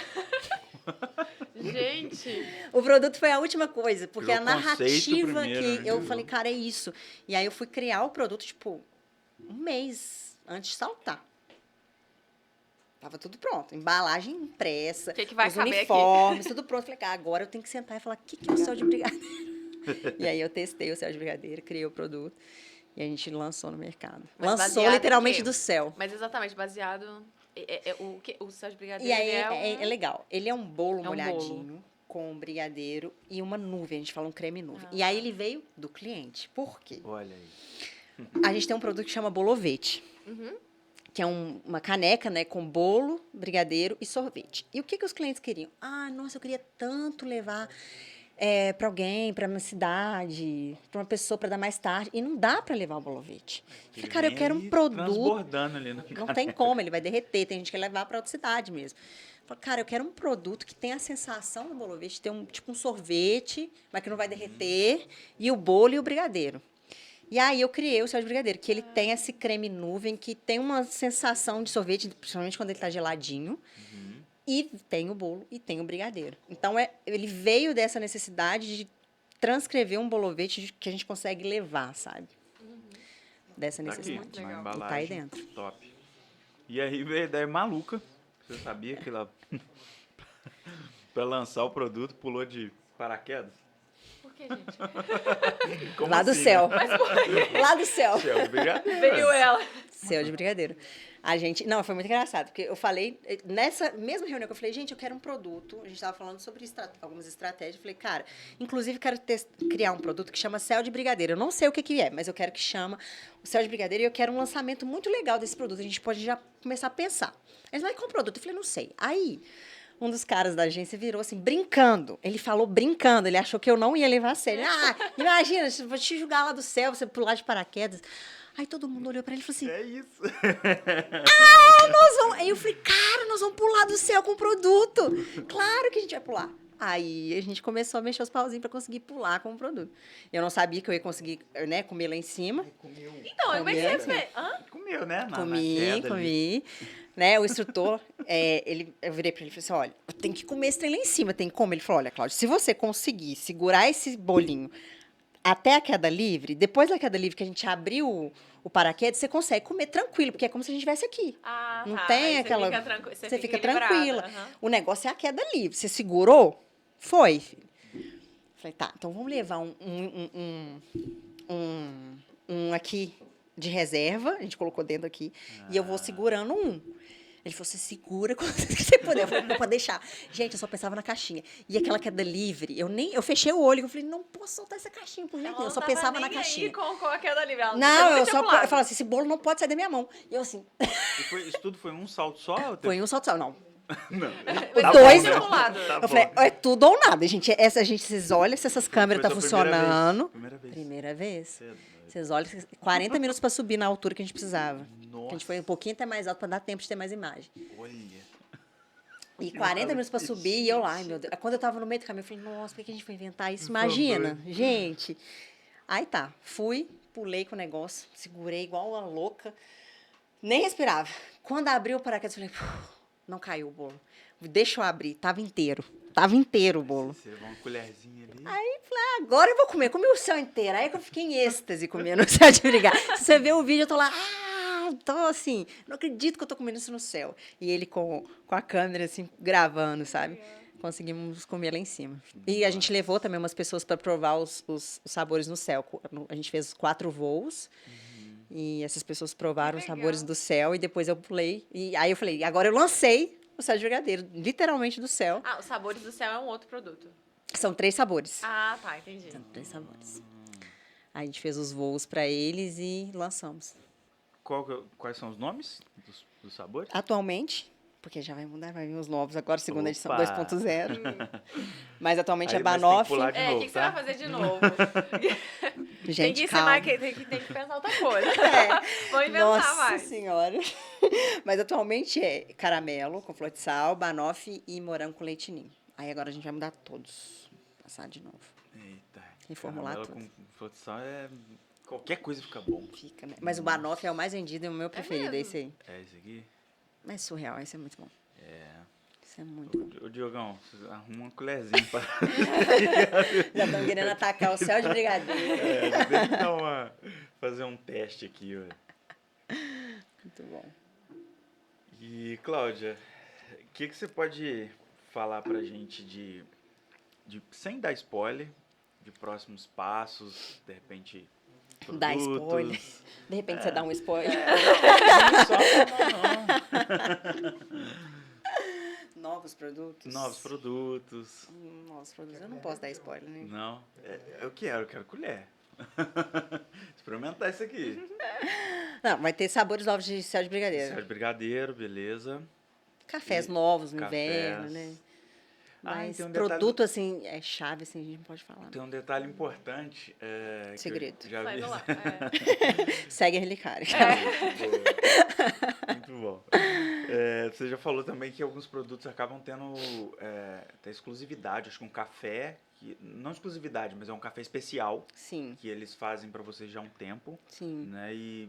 Gente, O produto foi a última coisa, porque Criou a o conceito narrativa primeiro, que né? eu falei, cara, é isso. E aí eu fui criar o produto, tipo, um mês antes de saltar. Tava tudo pronto. Embalagem impressa, O que vai os caber uniformes, tudo pronto. Falei, cara, agora eu tenho que sentar e falar, o que é o céu de brigadeiro? E aí eu testei o céu de brigadeiro, criei o produto e a gente lançou no mercado. Mas Lançou baseado em literalmente quê? do céu. mas exatamente, baseado... o céu de brigadeiro E aí é é legal. Ele é um bolo É um molhadinho com um brigadeiro e uma nuvem. A gente fala um creme nuvem. Ah, E aí tá. ele veio do cliente. Por quê? Olha aí. A gente tem um produto que chama Bolovete. Uhum. Que é uma caneca, né, com bolo, brigadeiro e sorvete. E o que os clientes queriam? Ah, nossa, eu queria tanto levar para alguém, para minha cidade, para uma pessoa para dar mais tarde. E não dá para levar o Bolovete. Eu falei, cara, eu quero um produto. Transbordando ali no Não tem como, ele vai derreter. Tem gente que quer levar para outra cidade mesmo. Eu falei, cara, eu quero um produto que tenha a sensação do Bolovete, ter tipo um sorvete, mas que não vai derreter, e o bolo e o brigadeiro. E aí eu criei o céu de brigadeiro, que ele tem esse creme nuvem, que tem uma sensação de sorvete, principalmente quando ele está geladinho. E tem o bolo e tem o brigadeiro. Então, ele veio dessa necessidade de transcrever um bolovete que a gente consegue levar, sabe? Dessa Tá aqui, necessidade. uma Legal. embalagem. E tá aí dentro. Top. E aí veio a ideia maluca. Você sabia que ela, pra lançar o produto, pulou de paraquedas? Por que, gente? Como Lá do assim, céu. né? Mas por quê? Lá do céu. Céu, brigadeiro. Veio ela. Céu de brigadeiro. A gente... Não, foi muito engraçado, porque eu falei... Nessa mesma reunião que eu falei, gente, eu quero um produto. A gente estava falando sobre algumas estratégias. Eu falei, cara, inclusive quero criar um produto que chama Céu de Brigadeiro. Eu não sei o que é, mas eu quero que chama o Céu de Brigadeiro e eu quero um lançamento muito legal desse produto. A gente pode já começar a pensar. Eles, mas qual produto? Eu falei, não sei. Aí, um dos caras da agência virou assim, brincando. Ele falou brincando, ele achou que eu não ia levar a sério. Ah, imagina, vou te jogar lá do céu, você pular de paraquedas. Aí todo mundo olhou pra ele e falou assim, É isso. Aí eu falei, cara, nós vamos pular do céu com o produto. Claro que a gente vai pular. Aí a gente começou a mexer os pauzinhos pra conseguir pular com o produto. Eu não sabia que eu ia conseguir, né, comer lá em cima. Comeu. Então, como é que Comeu, você fez? Hã? Comeu, né? Na Comi. queda ali. Né, o instrutor, eu virei pra ele e falei assim, olha, eu tenho que comer esse trem lá em cima, tem como? Ele falou, olha, Cláudio, se você conseguir segurar esse bolinho até a queda livre, depois da queda livre que a gente abriu o paraquedas, você consegue comer tranquilo, porque é como se a gente estivesse aqui. Ah, Não tá. tem Aí aquela... Você fica equilibrada. tranquila. Aham. O negócio é a queda livre. Você segurou? Foi, filho. Falei, tá, então vamos levar um aqui de reserva. A gente colocou dentro aqui. E eu vou segurando um. Ele falou, você segura quando você puder. Eu falei, não pode deixar. Gente, eu só pensava na caixinha. E aquela queda livre, eu fechei o olho. Eu falei, não posso soltar essa caixinha por jeito Ela nenhum. Eu não só tava pensava nem na aí caixinha. com a queda livre. Ela Não, nunca eu tinha pulado. falava assim, esse bolo não pode sair da minha mão. E eu assim, Isso tudo foi um salto só? Ou teve- foi um salto só. Não. Não. Foi Tá dois- bom, né? pulado. Tá Eu bom. falei, é tudo ou nada, gente. Vocês olham se essas câmeras Foi estão sua primeira funcionando. vez. Primeira vez. Primeira vez. Cê é doido. Vocês olham, 40 minutos para subir na altura que a gente precisava. Nossa. A gente foi um pouquinho até mais alto para dar tempo de ter mais imagem. Olha. E Que 40 minutos para maluquice. subir e eu lá, ai, meu Deus. Quando eu tava no meio do caminho, eu falei, nossa, por que a gente foi inventar isso? Foi Imagina, doido. gente. Aí tá, fui, pulei com o negócio, segurei igual uma louca, nem respirava. Quando abriu o paraquedas, eu falei, não caiu o bolo. Deixa eu abrir, tava inteiro o bolo. Você levou uma colherzinha ali. Agora eu vou comer, comi o céu inteiro. Aí que eu fiquei em êxtase comendo o céu de brigar. Se você ver o vídeo, eu tô lá, tô assim, não acredito que eu tô comendo isso no céu. E ele com a câmera, assim, gravando, sabe? Conseguimos comer lá em cima. E a gente levou também umas pessoas para provar os sabores no céu. A gente fez 4 voos. E essas pessoas provaram os legal. sabores do céu. E depois eu pulei. E aí eu falei, agora eu lancei o céu de brigadeiro, literalmente do céu. Ah, os sabores do céu é um outro produto. São 3 sabores. Ah, tá, entendi. São 3 sabores. Aí a gente fez os voos para eles e lançamos. Quais são os nomes dos sabores? Atualmente, porque já vai mudar, vai vir os novos agora, segunda edição Opa! 2.0. Mas atualmente Aí, é mas tem que Banoff. pular de É, o novo, que você tá? vai fazer de novo? tem Gente, que ser calma. mais, tem que pensar outra coisa. É. Vou inventar Nossa mais. senhora. Mas atualmente é caramelo com flor de sal, banoffee e morango com leite ninho. Aí agora a gente vai mudar todos. Passar de novo. Eita. Reformular Caramelo tudo. com flor de sal é... Qualquer coisa fica bom. Fica, né? Mas o banoffee é o mais vendido e o meu preferido, é mesmo? esse aí. É esse aqui? É surreal, isso é muito bom. É. Isso é muito bom. Ô, Diogão, arruma uma colherzinha pra... Já estão querendo atacar o céu de brigadeiro. É, tem que dar fazer um teste aqui, ó. Muito bom. E, Cláudia, o que você pode falar pra gente sem dar spoiler, de próximos passos, de repente, Dá produtos? spoiler. De repente você dá um spoiler. Não, só não. Novos produtos. Novos produtos. Novos produtos. Eu não posso dar spoiler, né? Não, eu quero colher. Experimentar isso aqui. Não, vai ter sabores novos de céu de brigadeiro. Céu de brigadeiro, beleza. Cafés E novos no cafés. inverno, né? Ah, e Mas tem um detalhe- produto, assim, é chave, assim, a gente não pode falar. Tem um detalhe importante. Que eu Segredo. já Sai vi. do lá. Segue a Relicário. Muito bom. Você já falou também que alguns produtos acabam tendo até exclusividade. Acho que um café, não exclusividade, mas é um café especial Sim, que eles fazem para vocês já há um tempo, sim. né? E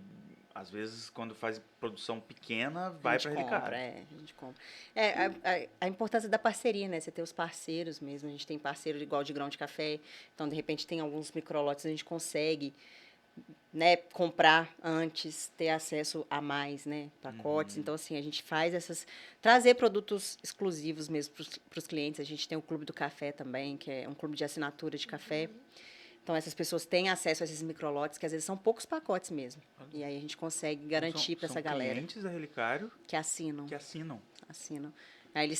às vezes quando faz produção pequena, A vai gente para compra, Relicário. a gente compra. A importância da parceria, né? Você ter os parceiros mesmo. A gente tem parceiro igual de grão de café. Então, de repente, tem alguns microlotes, a gente consegue, né, comprar antes, ter acesso a mais, né, pacotes. Então, assim, a gente faz trazer produtos exclusivos mesmo para os clientes. A gente tem o Clube do Café também, que é um clube de assinatura de café. Então, essas pessoas têm acesso a esses microlotes, que às vezes são poucos pacotes mesmo. E aí a gente consegue garantir para essa galera Clientes da Relicário que assinam. que assinam. Aí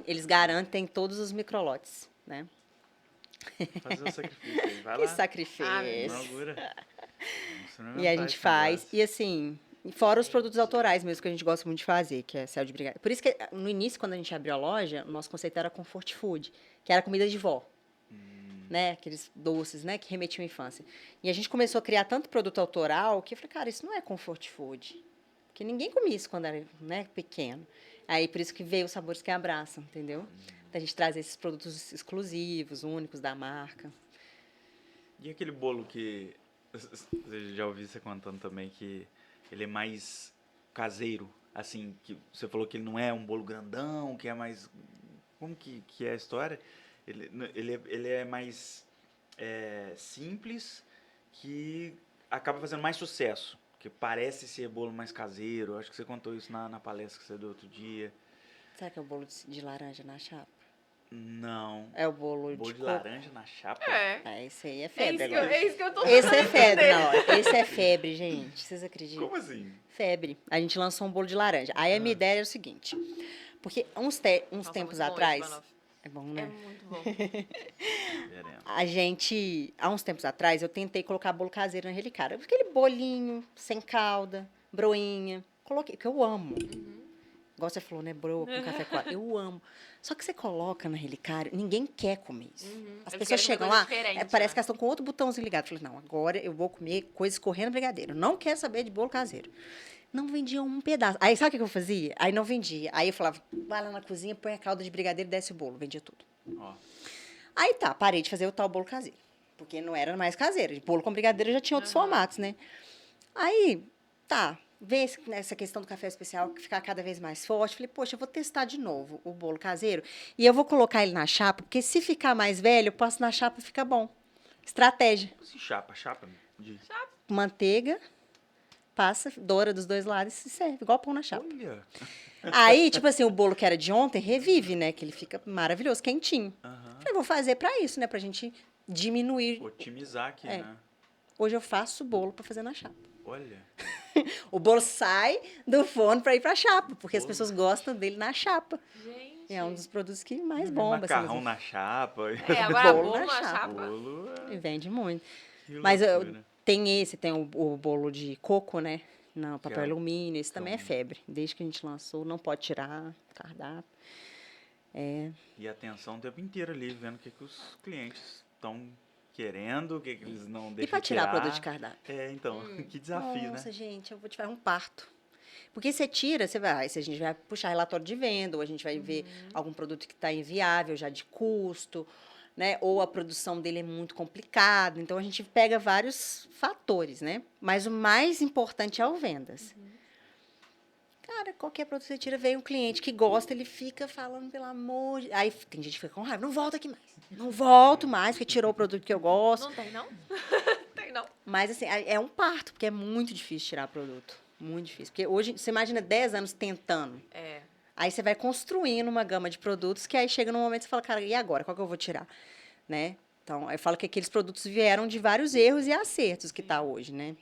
eles garantem todos os microlotes, né? Fazer o sacrifício aí. Vai Que lá. sacrifício. Inaugura. Vamos experimentar E a gente esse faz. negócio. E assim, fora os produtos autorais mesmo, que a gente gosta muito de fazer, que é céu de brigadeiro. Por isso que no início, quando a gente abriu a loja, o nosso conceito era comfort food, que era comida de vó. Né? Aqueles doces, né? Que remetiam à infância. E a gente começou a criar tanto produto autoral que eu falei, cara, isso não é comfort food. Porque ninguém comia isso quando era, né, pequeno. Aí, por isso que veio os sabores que abraçam, entendeu? Da gente trazer esses produtos exclusivos, únicos da marca. E aquele bolo que... Você já ouviu você contando também que ele é mais caseiro, assim, que você falou que ele não é um bolo grandão, que é mais... Como que é a história? Ele é mais simples, que acaba fazendo mais sucesso, que parece ser bolo mais caseiro. Acho que você contou isso na palestra que você deu outro dia. Será que é o bolo de laranja na chapa? Não. É o bolo Bolo de de coco? laranja na chapa? Esse aí é febre É agora. isso que eu tô Esse é tentando febre, entender. não. Esse é febre, gente. Vocês acreditam? Como assim? Febre. A gente lançou um bolo de laranja. Aí a minha ideia era o seguinte. Porque uns Nossa, tempos muito bom atrás... esse banoffee. É bom, É né? muito bom. Veremos. Há uns tempos atrás, eu tentei colocar bolo caseiro na Relicário. Aquele bolinho, sem calda, broinha. Coloquei, que eu amo. Igual você falou, né? Broa com café coado. Eu amo. Só que você coloca na Relicário, ninguém quer comer isso. As Eles pessoas querem chegam coisa lá, diferente, parece né? que elas estão com outro botãozinho ligado. Eu falei, não, agora eu vou comer coisa escorrendo brigadeiro. Não quero saber de bolo caseiro. Não vendia um pedaço. Aí sabe o que eu fazia? Aí não vendia. Aí eu falava, vai lá na cozinha, põe a calda de brigadeiro e desce o bolo. Vendia tudo. Ó, Aí tá, parei de fazer o tal bolo caseiro. Porque não era mais caseiro. De bolo com brigadeiro já tinha outros formatos, né? Aí, tá, vem essa questão do café especial que ficar cada vez mais forte. Falei, poxa, eu vou testar de novo o bolo caseiro. E eu vou colocar ele na chapa, porque se ficar mais velho, eu passo na chapa e fica bom. Estratégia. como assim chapa? De... Manteiga, passa, doura dos dois lados e se serve, igual pão na chapa. Olha. Aí, tipo assim, o bolo que era de ontem revive, né? Que ele fica maravilhoso, quentinho. Aham. Falei, vou fazer pra isso, né? Pra gente diminuir. Otimizar aqui, É. né? Hoje eu faço bolo pra fazer na chapa. Olha. O bolo sai do forno pra ir pra chapa, porque as Bolo. pessoas gostam dele na chapa. Gente. É um dos produtos que mais bomba. assim, Macarrão assim. na chapa. É, agora Bolo bolo na na chapa. chapa. Bolo. E vende muito. Que Mas loucura. tem o bolo de coco, né? Não, papel é- alumínio, esse também é então- febre. Desde que a gente lançou, não pode tirar cardápio. E atenção o tempo inteiro ali, vendo o que os clientes estão querendo, o que eles não deixam E pra tirar produto de cardápio? então, que desafio, Nossa, né? gente, eu vou te fazer um parto. Porque você tira, se a gente vai puxar relatório de venda, ou a gente vai ver algum produto que está inviável já de custo, né? Ou a produção dele é muito complicada. Então, a gente pega vários fatores, né? Mas o mais importante é o vendas. Cara, qualquer produto que você tira, vem um cliente que gosta, ele fica falando, pelo amor de... Aí tem gente que fica com raiva, não volta aqui mais. Não volto mais, porque tirou o produto que eu gosto. Não tem, não? Tem, não. Mas, assim, é um parto, porque é muito difícil tirar produto. Muito difícil. Porque hoje, você imagina 10 anos tentando. É. Aí você vai construindo uma gama de produtos que aí chega num momento que você fala, cara, e agora? Qual que eu vou tirar? Né? Então, eu falo que aqueles produtos vieram de vários erros e acertos que tá hoje, né?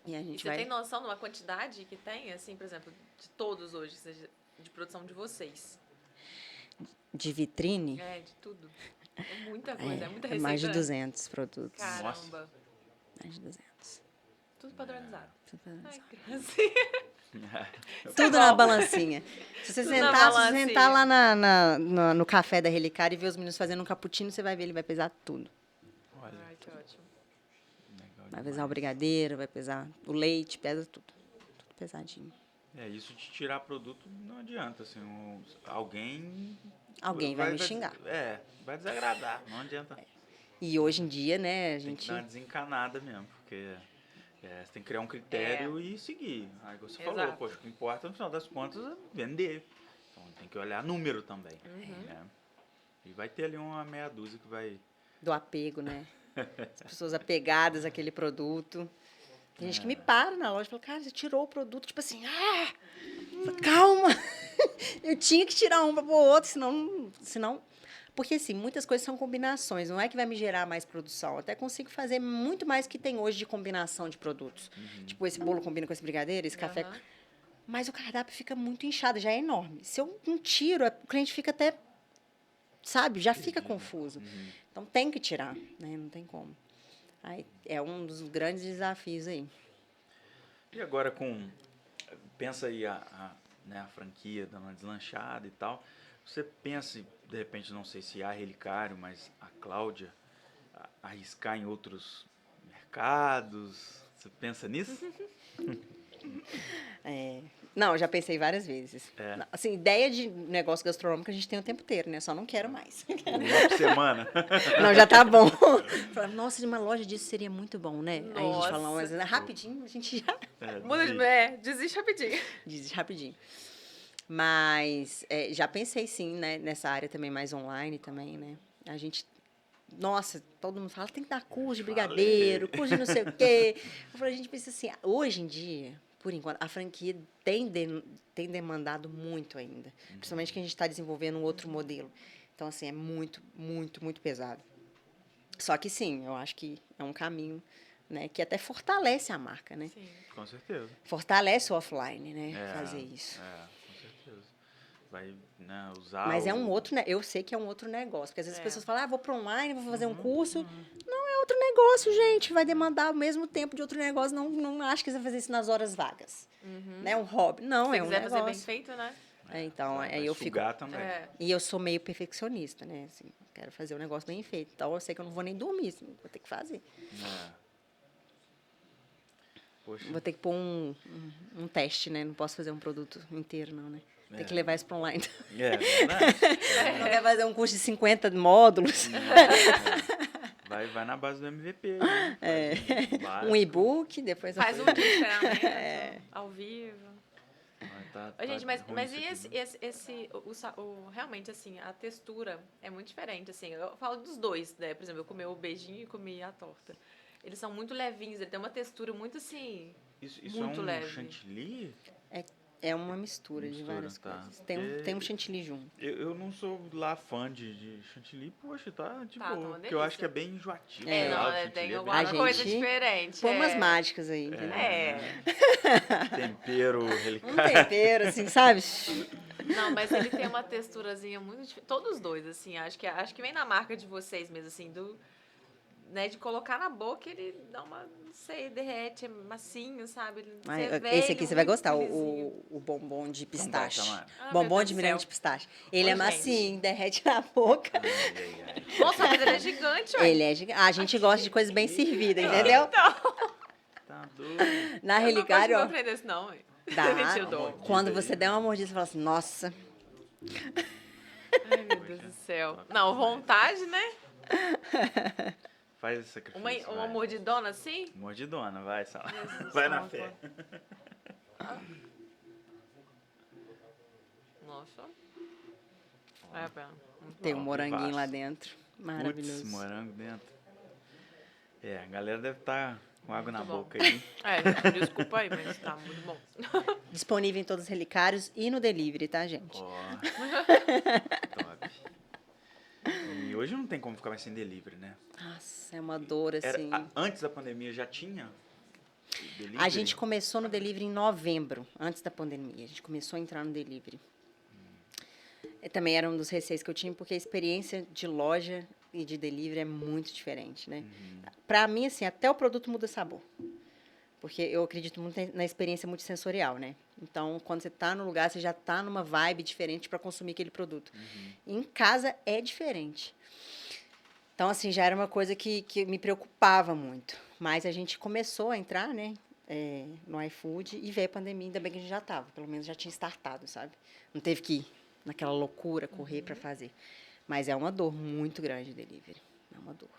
E a E gente você vai... tem noção de uma quantidade que tem, assim, por exemplo, de todos hoje, seja de produção de vocês? De vitrine, É, de tudo. É muita coisa, é muita é receita. mais de 200 produtos. Caramba. Mais de 200. Tudo padronizado. Tudo padronizado. Ai, gracinha. Tudo na balancinha. Se você Tudo na sentar, balancinha. lá no café da Relicário e ver os meninos fazendo um cappuccino, você vai ver, ele vai pesar tudo. Olha, Ai, que ótimo. legal Vai demais. pesar o brigadeiro, vai pesar o leite, pesa tudo. Tudo pesadinho. É, isso de tirar produto não adianta, assim, alguém... Alguém vai me xingar. Vai desagradar, não adianta. E hoje em dia, né, a Tem que gente... dar uma desencanada mesmo, porque você tem que criar um critério e seguir. Aí você falou, Exato. poxa, o que importa no final das contas é vender. Então tem que olhar número também. Né? E vai ter ali uma meia dúzia que vai... Do apego, né? As pessoas apegadas àquele produto. Tem gente que me para na loja e fala, cara, você tirou o produto, tipo assim, calma! Eu tinha que tirar um para pôr outro, senão... Porque, assim, muitas coisas são combinações, não é que vai me gerar mais produção. Eu até consigo fazer muito mais que tem hoje de combinação de produtos. Tipo, esse bolo combina com esse brigadeiro, esse café... Aham. Mas o cardápio fica muito inchado, já é enorme. Se eu não tiro, o cliente fica até, sabe, já fica confuso. Então, tem que tirar, né? Não tem como. Aí, é um dos grandes desafios aí. E agora pensa aí né, a franquia dando uma deslanchada e tal. Você pensa, de repente, não sei se a Relicário, mas a Cláudia, arriscar em outros mercados? Você pensa nisso? Não, eu já pensei várias vezes. É. Não, assim, ideia de negócio gastronômico a gente tem o tempo inteiro, né? Só não quero mais. Uma por semana. Não, já tá bom. Fala, nossa, de uma loja disso seria muito bom, né? Aí a gente fala, não, mas Nossa. rapidinho a gente já Muda de... Desiste. desiste rapidinho. diz rapidinho. Mas já pensei sim, né, nessa área também mais online também, né? A gente, nossa, todo mundo fala, tem que dar curso de brigadeiro, curso de não sei o quê. Eu falei, a gente pensa assim, hoje em dia, por enquanto, a franquia tem demandado muito ainda. Principalmente que a gente está desenvolvendo um outro modelo. Então, assim, é muito, muito, muito pesado. Só que sim, eu acho que é um caminho, né, que até fortalece a marca, né? Sim. Com certeza. Fortalece o offline, né? É, Fazer isso. com certeza. Vai, né, usar Mas é um outro, eu sei que é um outro negócio, porque às vezes as pessoas falam, vou para online, vou fazer um curso. Não é outro negócio, gente, vai demandar o mesmo tempo de outro negócio, não acho que você vai fazer isso nas horas vagas. Né? Um hobby, não, Se é um quiser fazer bem negócio. feito, né? Então, vai aí eu fico... sugar também. É. E eu sou meio perfeccionista, né? Assim, quero fazer o negócio bem feito. Então, eu sei que eu não vou nem dormir, assim, vou ter que fazer. Poxa, Vou ter que pôr um teste, né? Não posso fazer um produto inteiro, não, né? Tem que É. levar isso para online. verdade. Não quer fazer um curso de 50 módulos, Vai na base do MVP. Né? Faz um básico. um e-book, depois... Faz um dia de treinamento ao vivo. Tá Gente, mas ruim e isso aqui, esse realmente, assim, a textura é muito diferente, assim. Eu falo dos dois, né? Por exemplo, eu comi o beijinho e comi a torta. Eles são muito levinhos, ele tem uma textura muito, assim... Isso muito é um leve. chantilly? É uma mistura de várias tá. coisas. Tem um chantilly junto. Eu não sou lá fã de chantilly, poxa, tá de Tá, tá boa. uma porque eu acho delícia. que é bem enjoativo. É, sei lá, não, o chantilly tem é bem alguma A coisa gente diferente. Põe umas mágicas aí, entendeu? tempero Um relicário. tempero, assim, sabe? Não, mas ele tem uma texturazinha muito diferente. Todos os dois, assim, acho que vem na marca de vocês mesmo, assim, né, de colocar na boca, ele dá uma, não sei, derrete, é massinho, sabe? Esse aqui você vai gostar, o o bombom de Então, pistache. Tamara. Ah, meu Bombom Deus de do miranga céu. de pistache. Ele Ô, é gente. massinho, derrete na boca. Ai. Nossa, mas ele é gigante, ué. Ele é gigante. A gente gosta de coisas bem servidas, entendeu? Tá doido. Na Eu Relicário, não ó, gosto de aprender isso, não, ué. dá. Mentira, eu dou. Quando você der uma mordida, você fala assim, nossa. Ai, meu Deus do céu. Não, vontade, né? Faz esse sacrifício. Uma vai. mordidona assim? Mordidona, vai, Sala. Jesus, Vai na calma. fé. Nossa. É, pera. Muito Tem um bom. moranguinho vivaço. lá dentro. Maravilhoso. Putz, morango dentro. A galera deve estar com água na Muito bom. boca aí. Desculpa aí, mas tá muito bom. Disponível em todos os relicários e no delivery, tá, gente? Ó, top. E hoje não tem como ficar mais sem delivery, né? Nossa, é uma dor, assim. Antes da pandemia já tinha delivery? A gente começou no delivery em novembro, antes da pandemia. A gente começou a entrar no delivery. Também era um dos receios que eu tinha, porque a experiência de loja e de delivery é muito diferente, né? Pra mim, assim, até o produto muda sabor. Porque eu acredito muito na experiência multissensorial, né? Então, quando você tá no lugar, você já tá numa vibe diferente para consumir aquele produto. Em casa é diferente. Então, assim, já era uma coisa que me preocupava muito. Mas a gente começou a entrar, né, no iFood e veio a pandemia, ainda bem que a gente já estava. Pelo menos já tinha startado, sabe? Não teve que ir naquela loucura, correr para fazer. Mas é uma dor muito grande o delivery. É uma dor.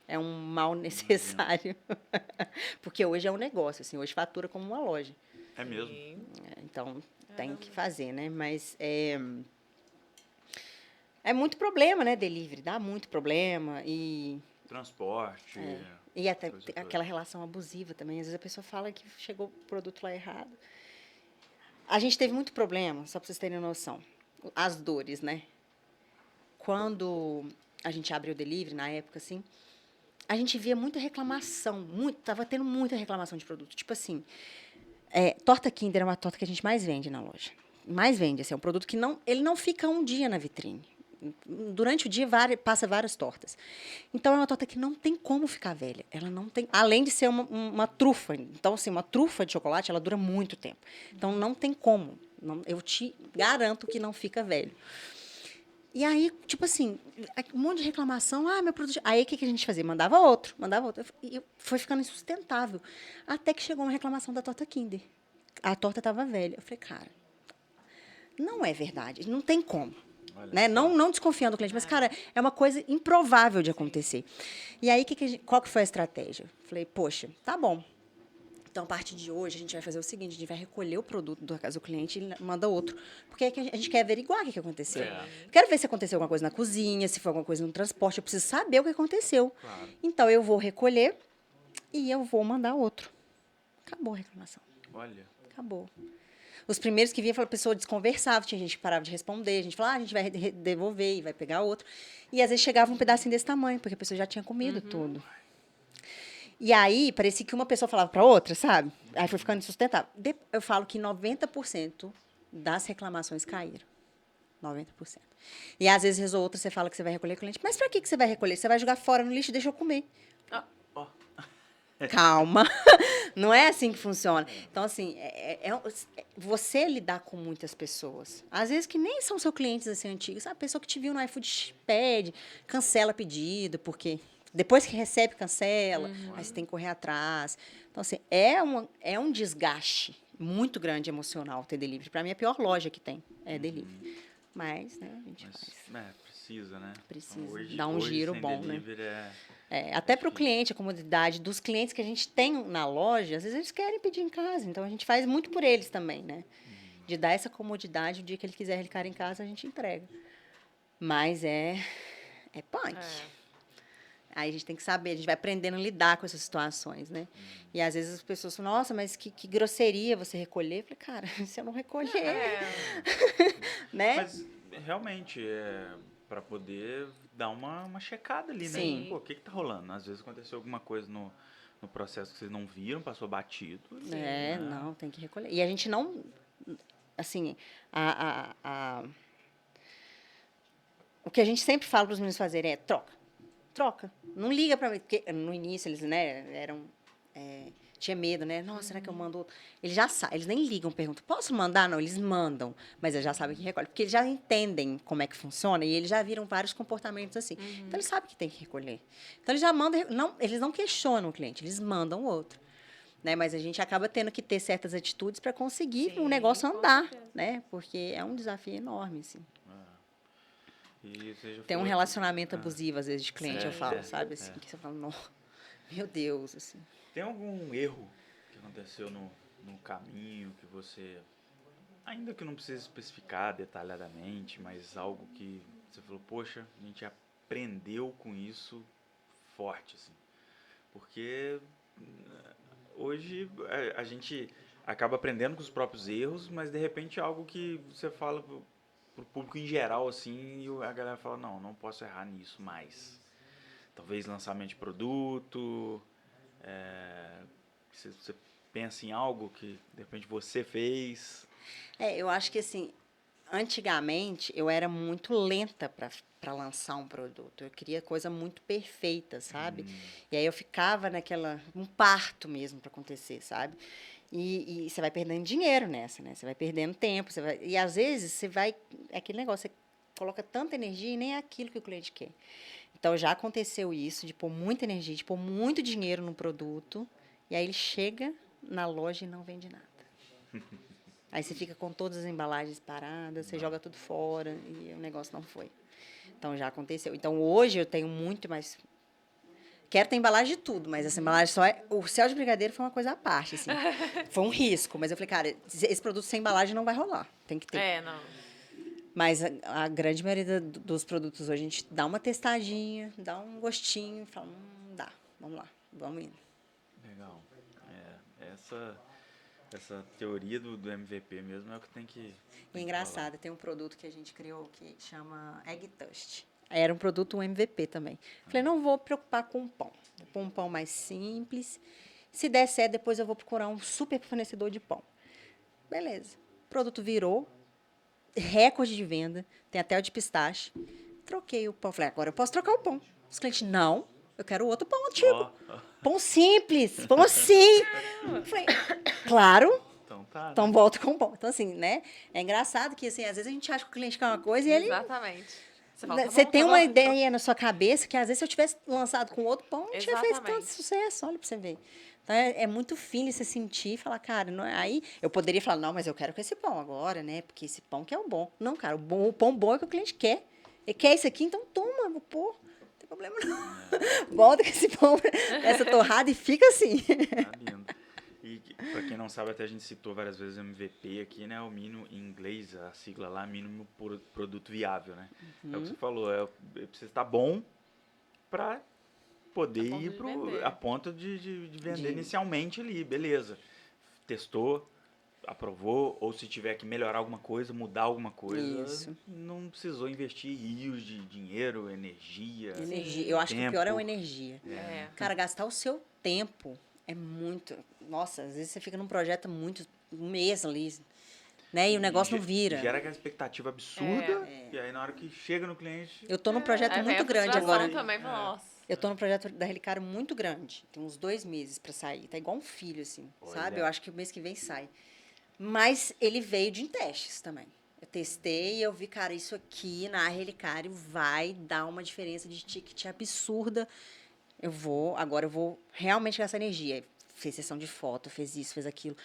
É um mal necessário. Porque hoje é um negócio, assim, hoje fatura como uma loja. É mesmo? Sim. Então, tem que fazer, né? Mas é muito problema, né, delivery? Dá muito problema e Transporte. até Coisa toda. aquela relação abusiva também. Às vezes a pessoa fala que chegou o produto lá errado. A gente teve muito problema, só para vocês terem noção. As dores, né? Quando a gente abriu o delivery, na época, assim, a gente via muita reclamação, tava tendo muita reclamação de produto. Tipo assim, torta Kinder é uma torta que a gente mais vende na loja. Mais vende, assim, é um produto que ele não fica um dia na vitrine. Durante o dia passa várias tortas. Então é uma torta que não tem como ficar velha. Ela não tem, além de ser uma trufa. Então, assim, uma trufa de chocolate, ela dura muito tempo. Então não tem como. Eu te garanto que não fica velho. E aí, tipo assim, um monte de reclamação. Ah, meu produto. Aí o que a gente fazia? Mandava outro. E foi ficando insustentável. Até que chegou uma reclamação da torta Kinder. A torta estava velha. Eu falei, cara, não é verdade. Não tem como. Né? Não desconfiando do cliente, mas, cara, é uma coisa improvável de acontecer. E aí, qual que foi a estratégia? Falei, poxa, tá bom. Então, a partir de hoje, a gente vai fazer o seguinte, a gente vai recolher o produto da casa do cliente e manda outro. Porque a gente quer averiguar o que aconteceu. Quero ver se aconteceu alguma coisa na cozinha, se foi alguma coisa no transporte. Eu preciso saber o que aconteceu. Claro. Então, eu vou recolher e eu vou mandar outro. Acabou a reclamação. Olha. Acabou. Os primeiros que vinham, a pessoa desconversava, tinha gente que parava de responder, a gente falava, a gente vai devolver e vai pegar outro. E às vezes chegava um pedacinho desse tamanho, porque a pessoa já tinha comido tudo. E aí, parecia que uma pessoa falava para outra, sabe? Aí foi ficando insustentável. Eu falo que 90% das reclamações caíram. 90%. E às vezes, outra, você fala que você vai recolher cliente. Mas para que você vai recolher? Você vai jogar fora no lixo e deixa eu comer. Calma. Não é assim que funciona. Então, assim, você lidar com muitas pessoas. Às vezes que nem são seus clientes assim, antigos. A pessoa que te viu no iFood pede, cancela pedido, porque depois que recebe, cancela. Aí você tem que correr atrás. Então, assim, é um desgaste muito grande emocional ter delivery. Para mim, a pior loja que tem é delivery. Mas, né, a gente faz. Precisa, né? Precisa. Hoje, Dar um giro sem bom, delivery né? Até para o cliente, a comodidade dos clientes que a gente tem na loja, às vezes eles querem pedir em casa. Então, a gente faz muito por eles também, né? De dar essa comodidade, o dia que ele quiser relicar em casa, a gente entrega. Mas é punk. Aí a gente tem que saber, a gente vai aprendendo a lidar com essas situações, né? E às vezes as pessoas falam, nossa, mas que grosseria você recolher. Eu falei, cara, se eu não recolher, né? Mas, realmente, para poder dar uma checada ali, Sim. né? Pô, o que tá rolando? Às vezes aconteceu alguma coisa no processo que vocês não viram, passou batido. Né? Não, tem que recolher. E a gente não, assim, o que a gente sempre fala para os meninos fazerem é troca. Não liga para mim, porque no início eles, né, tinha medo, né? Nossa, será que eu mando outro? Eles já sabem, eles nem ligam, perguntam, posso mandar? Não, eles mandam, mas eles já sabem que recolhe, porque eles já entendem como é que funciona e eles já viram vários comportamentos assim. Então, eles sabem que tem que recolher. Então, eles já mandam, eles não questionam o cliente, eles mandam outro. Né? Mas a gente acaba tendo que ter certas atitudes para conseguir o negócio andar, né? Porque é um desafio enorme, assim. Tem um relacionamento abusivo, às vezes, de cliente, eu falo, sabe? Assim, que você fala, não, meu Deus, assim. Tem algum erro que aconteceu no caminho que você Ainda que não precise especificar detalhadamente, mas algo que você falou, poxa, a gente aprendeu com isso forte, assim. Porque hoje a gente acaba aprendendo com os próprios erros, mas de repente é algo que você fala pro público em geral, assim, e a galera fala, não, não posso errar nisso mais. Talvez lançamento de produto, você pensa em algo que de repente você fez. Eu acho que assim, antigamente eu era muito lenta para lançar um produto. Eu queria coisa muito perfeita, sabe? E aí eu ficava um parto mesmo para acontecer, sabe? E você vai perdendo dinheiro nessa, né? Você vai perdendo tempo, e às vezes é aquele negócio, você coloca tanta energia e nem é aquilo que o cliente quer. Então já aconteceu isso, de pôr muita energia, de pôr muito dinheiro no produto, e aí ele chega na loja e não vende nada. Aí você fica com todas as embalagens paradas, você joga tudo fora e o negócio não foi. Então já aconteceu. Então hoje eu tenho muito mais. Quero ter embalagem de tudo, mas essa embalagem só é. O céu de brigadeiro foi uma coisa à parte, assim. Foi um risco, mas eu falei, cara, esse produto sem embalagem não vai rolar. Tem que ter. Não. Mas a grande maioria dos produtos hoje a gente dá uma testadinha, dá um gostinho, fala, dá, vamos lá, vamos indo. Legal. Essa teoria do MVP mesmo é o que tem que. E é engraçado, tem um produto que a gente criou que chama Egg Toast. Era um produto, um MVP também. Falei, não vou preocupar com o pão. Vou pôr um pão mais simples. Se der certo, depois eu vou procurar um super fornecedor de pão. Beleza. O produto virou, recorde de venda, tem até o de pistache. Troquei o pão. Falei, agora eu posso trocar o pão. Os clientes, não, eu quero outro pão antigo. Pão simples, pão assim. Falei, claro. Então tá. Então volta com o pão. Então, assim, né? É engraçado que, assim, às vezes a gente acha que o cliente quer uma coisa e ele... Exatamente. Fala, Você tem uma bom. ideia na sua cabeça que, às vezes, se eu tivesse lançado com outro pão, não tinha feito tanto Exatamente. sucesso. Olha pra você ver. Então, é muito fino você sentir e falar, cara, não é... Aí eu poderia falar, não, mas eu quero com esse pão agora, né? Porque esse pão que é o bom. Não, cara, o pão bom é que o cliente quer. Ele quer isso aqui, então toma, vou pôr. Não tem problema não. Volta com esse pão, essa torrada e fica assim. Tá lindo. E pra quem não sabe, até a gente citou várias vezes MVP aqui, né? O mínimo, em inglês, a sigla lá, mínimo produto viável, né? É o que você falou, precisa estar bom pra poder ir a ponto de vender inicialmente ali, beleza. Testou, aprovou, ou se tiver que melhorar alguma coisa, mudar alguma coisa, Isso. não precisou investir rios de dinheiro, energia. Energia. Eu acho que o pior é a energia. É. Cara, gastar o seu tempo é muito. Nossa, às vezes você fica num projeto um mês ali, né? E o negócio não vira. Gera aquela expectativa absurda, e aí na hora que chega no cliente... Eu tô num projeto Aí vem muito a grande frustração agora. também, nossa. Eu tô num projeto da Relicário muito grande. Tem uns 2 meses pra sair. Tá igual um filho, assim, Olha. sabe? Eu acho que o mês que vem sai. Mas ele veio de testes também. Eu testei e eu vi, cara, isso aqui na Relicário vai dar uma diferença de ticket absurda. Agora eu vou realmente gastar energia. Fez sessão de foto, fez isso, fez aquilo.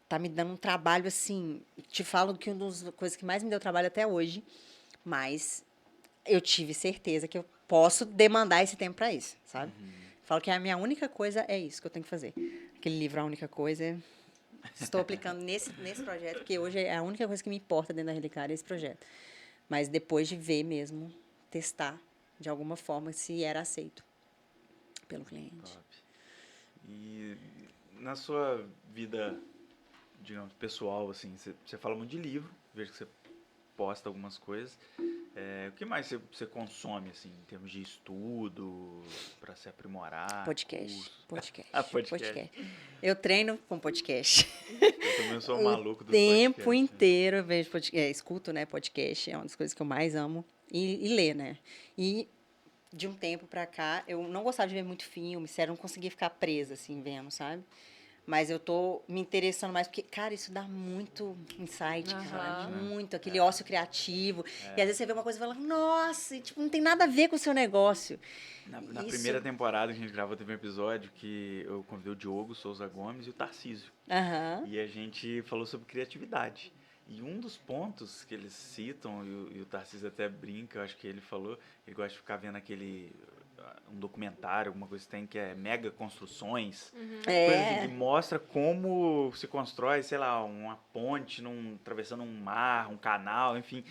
Tá me dando um trabalho, assim, te falo que uma das coisas que mais me deu trabalho até hoje, mas eu tive certeza que eu posso demandar esse tempo para isso, sabe? Falo que a minha única coisa é isso que eu tenho que fazer. Aquele livro, a única coisa é... Estou aplicando nesse projeto, porque hoje é a única coisa que me importa dentro da Relicário é esse projeto. Mas depois de ver mesmo, testar de alguma forma se era aceito pelo cliente. Top. E na sua vida, digamos, pessoal, assim, você fala muito de livro, vejo que você posta algumas coisas. O que mais você consome, assim, em termos de estudo, para se aprimorar? Podcast. Podcast. Eu treino com podcast. Eu também sou um maluco do O tempo podcast. inteiro eu vejo podcast, escuto, né, podcast, é uma das coisas que eu mais amo. E ler, né? E de um tempo pra cá, eu não gostava de ver muito filme, sério, eu não conseguia ficar presa, assim, vendo, sabe? Mas eu tô me interessando mais, porque, cara, isso dá muito insight, cara, muito, aquele ócio criativo. E às vezes você vê uma coisa e fala, nossa, e, tipo, não tem nada a ver com o seu negócio. Na Isso- primeira temporada que a gente gravou, teve um episódio que eu convidei o Diogo Souza Gomes e o Tarcísio. Aham. E a gente falou sobre criatividade. E um dos pontos que eles citam, e o Tarcísio até brinca, eu acho que ele falou, ele gosta de ficar vendo um documentário, alguma coisa que tem, que é Mega Construções. Uhum. Coisa assim, que mostra como se constrói, sei lá, uma ponte atravessando um mar, um canal, enfim.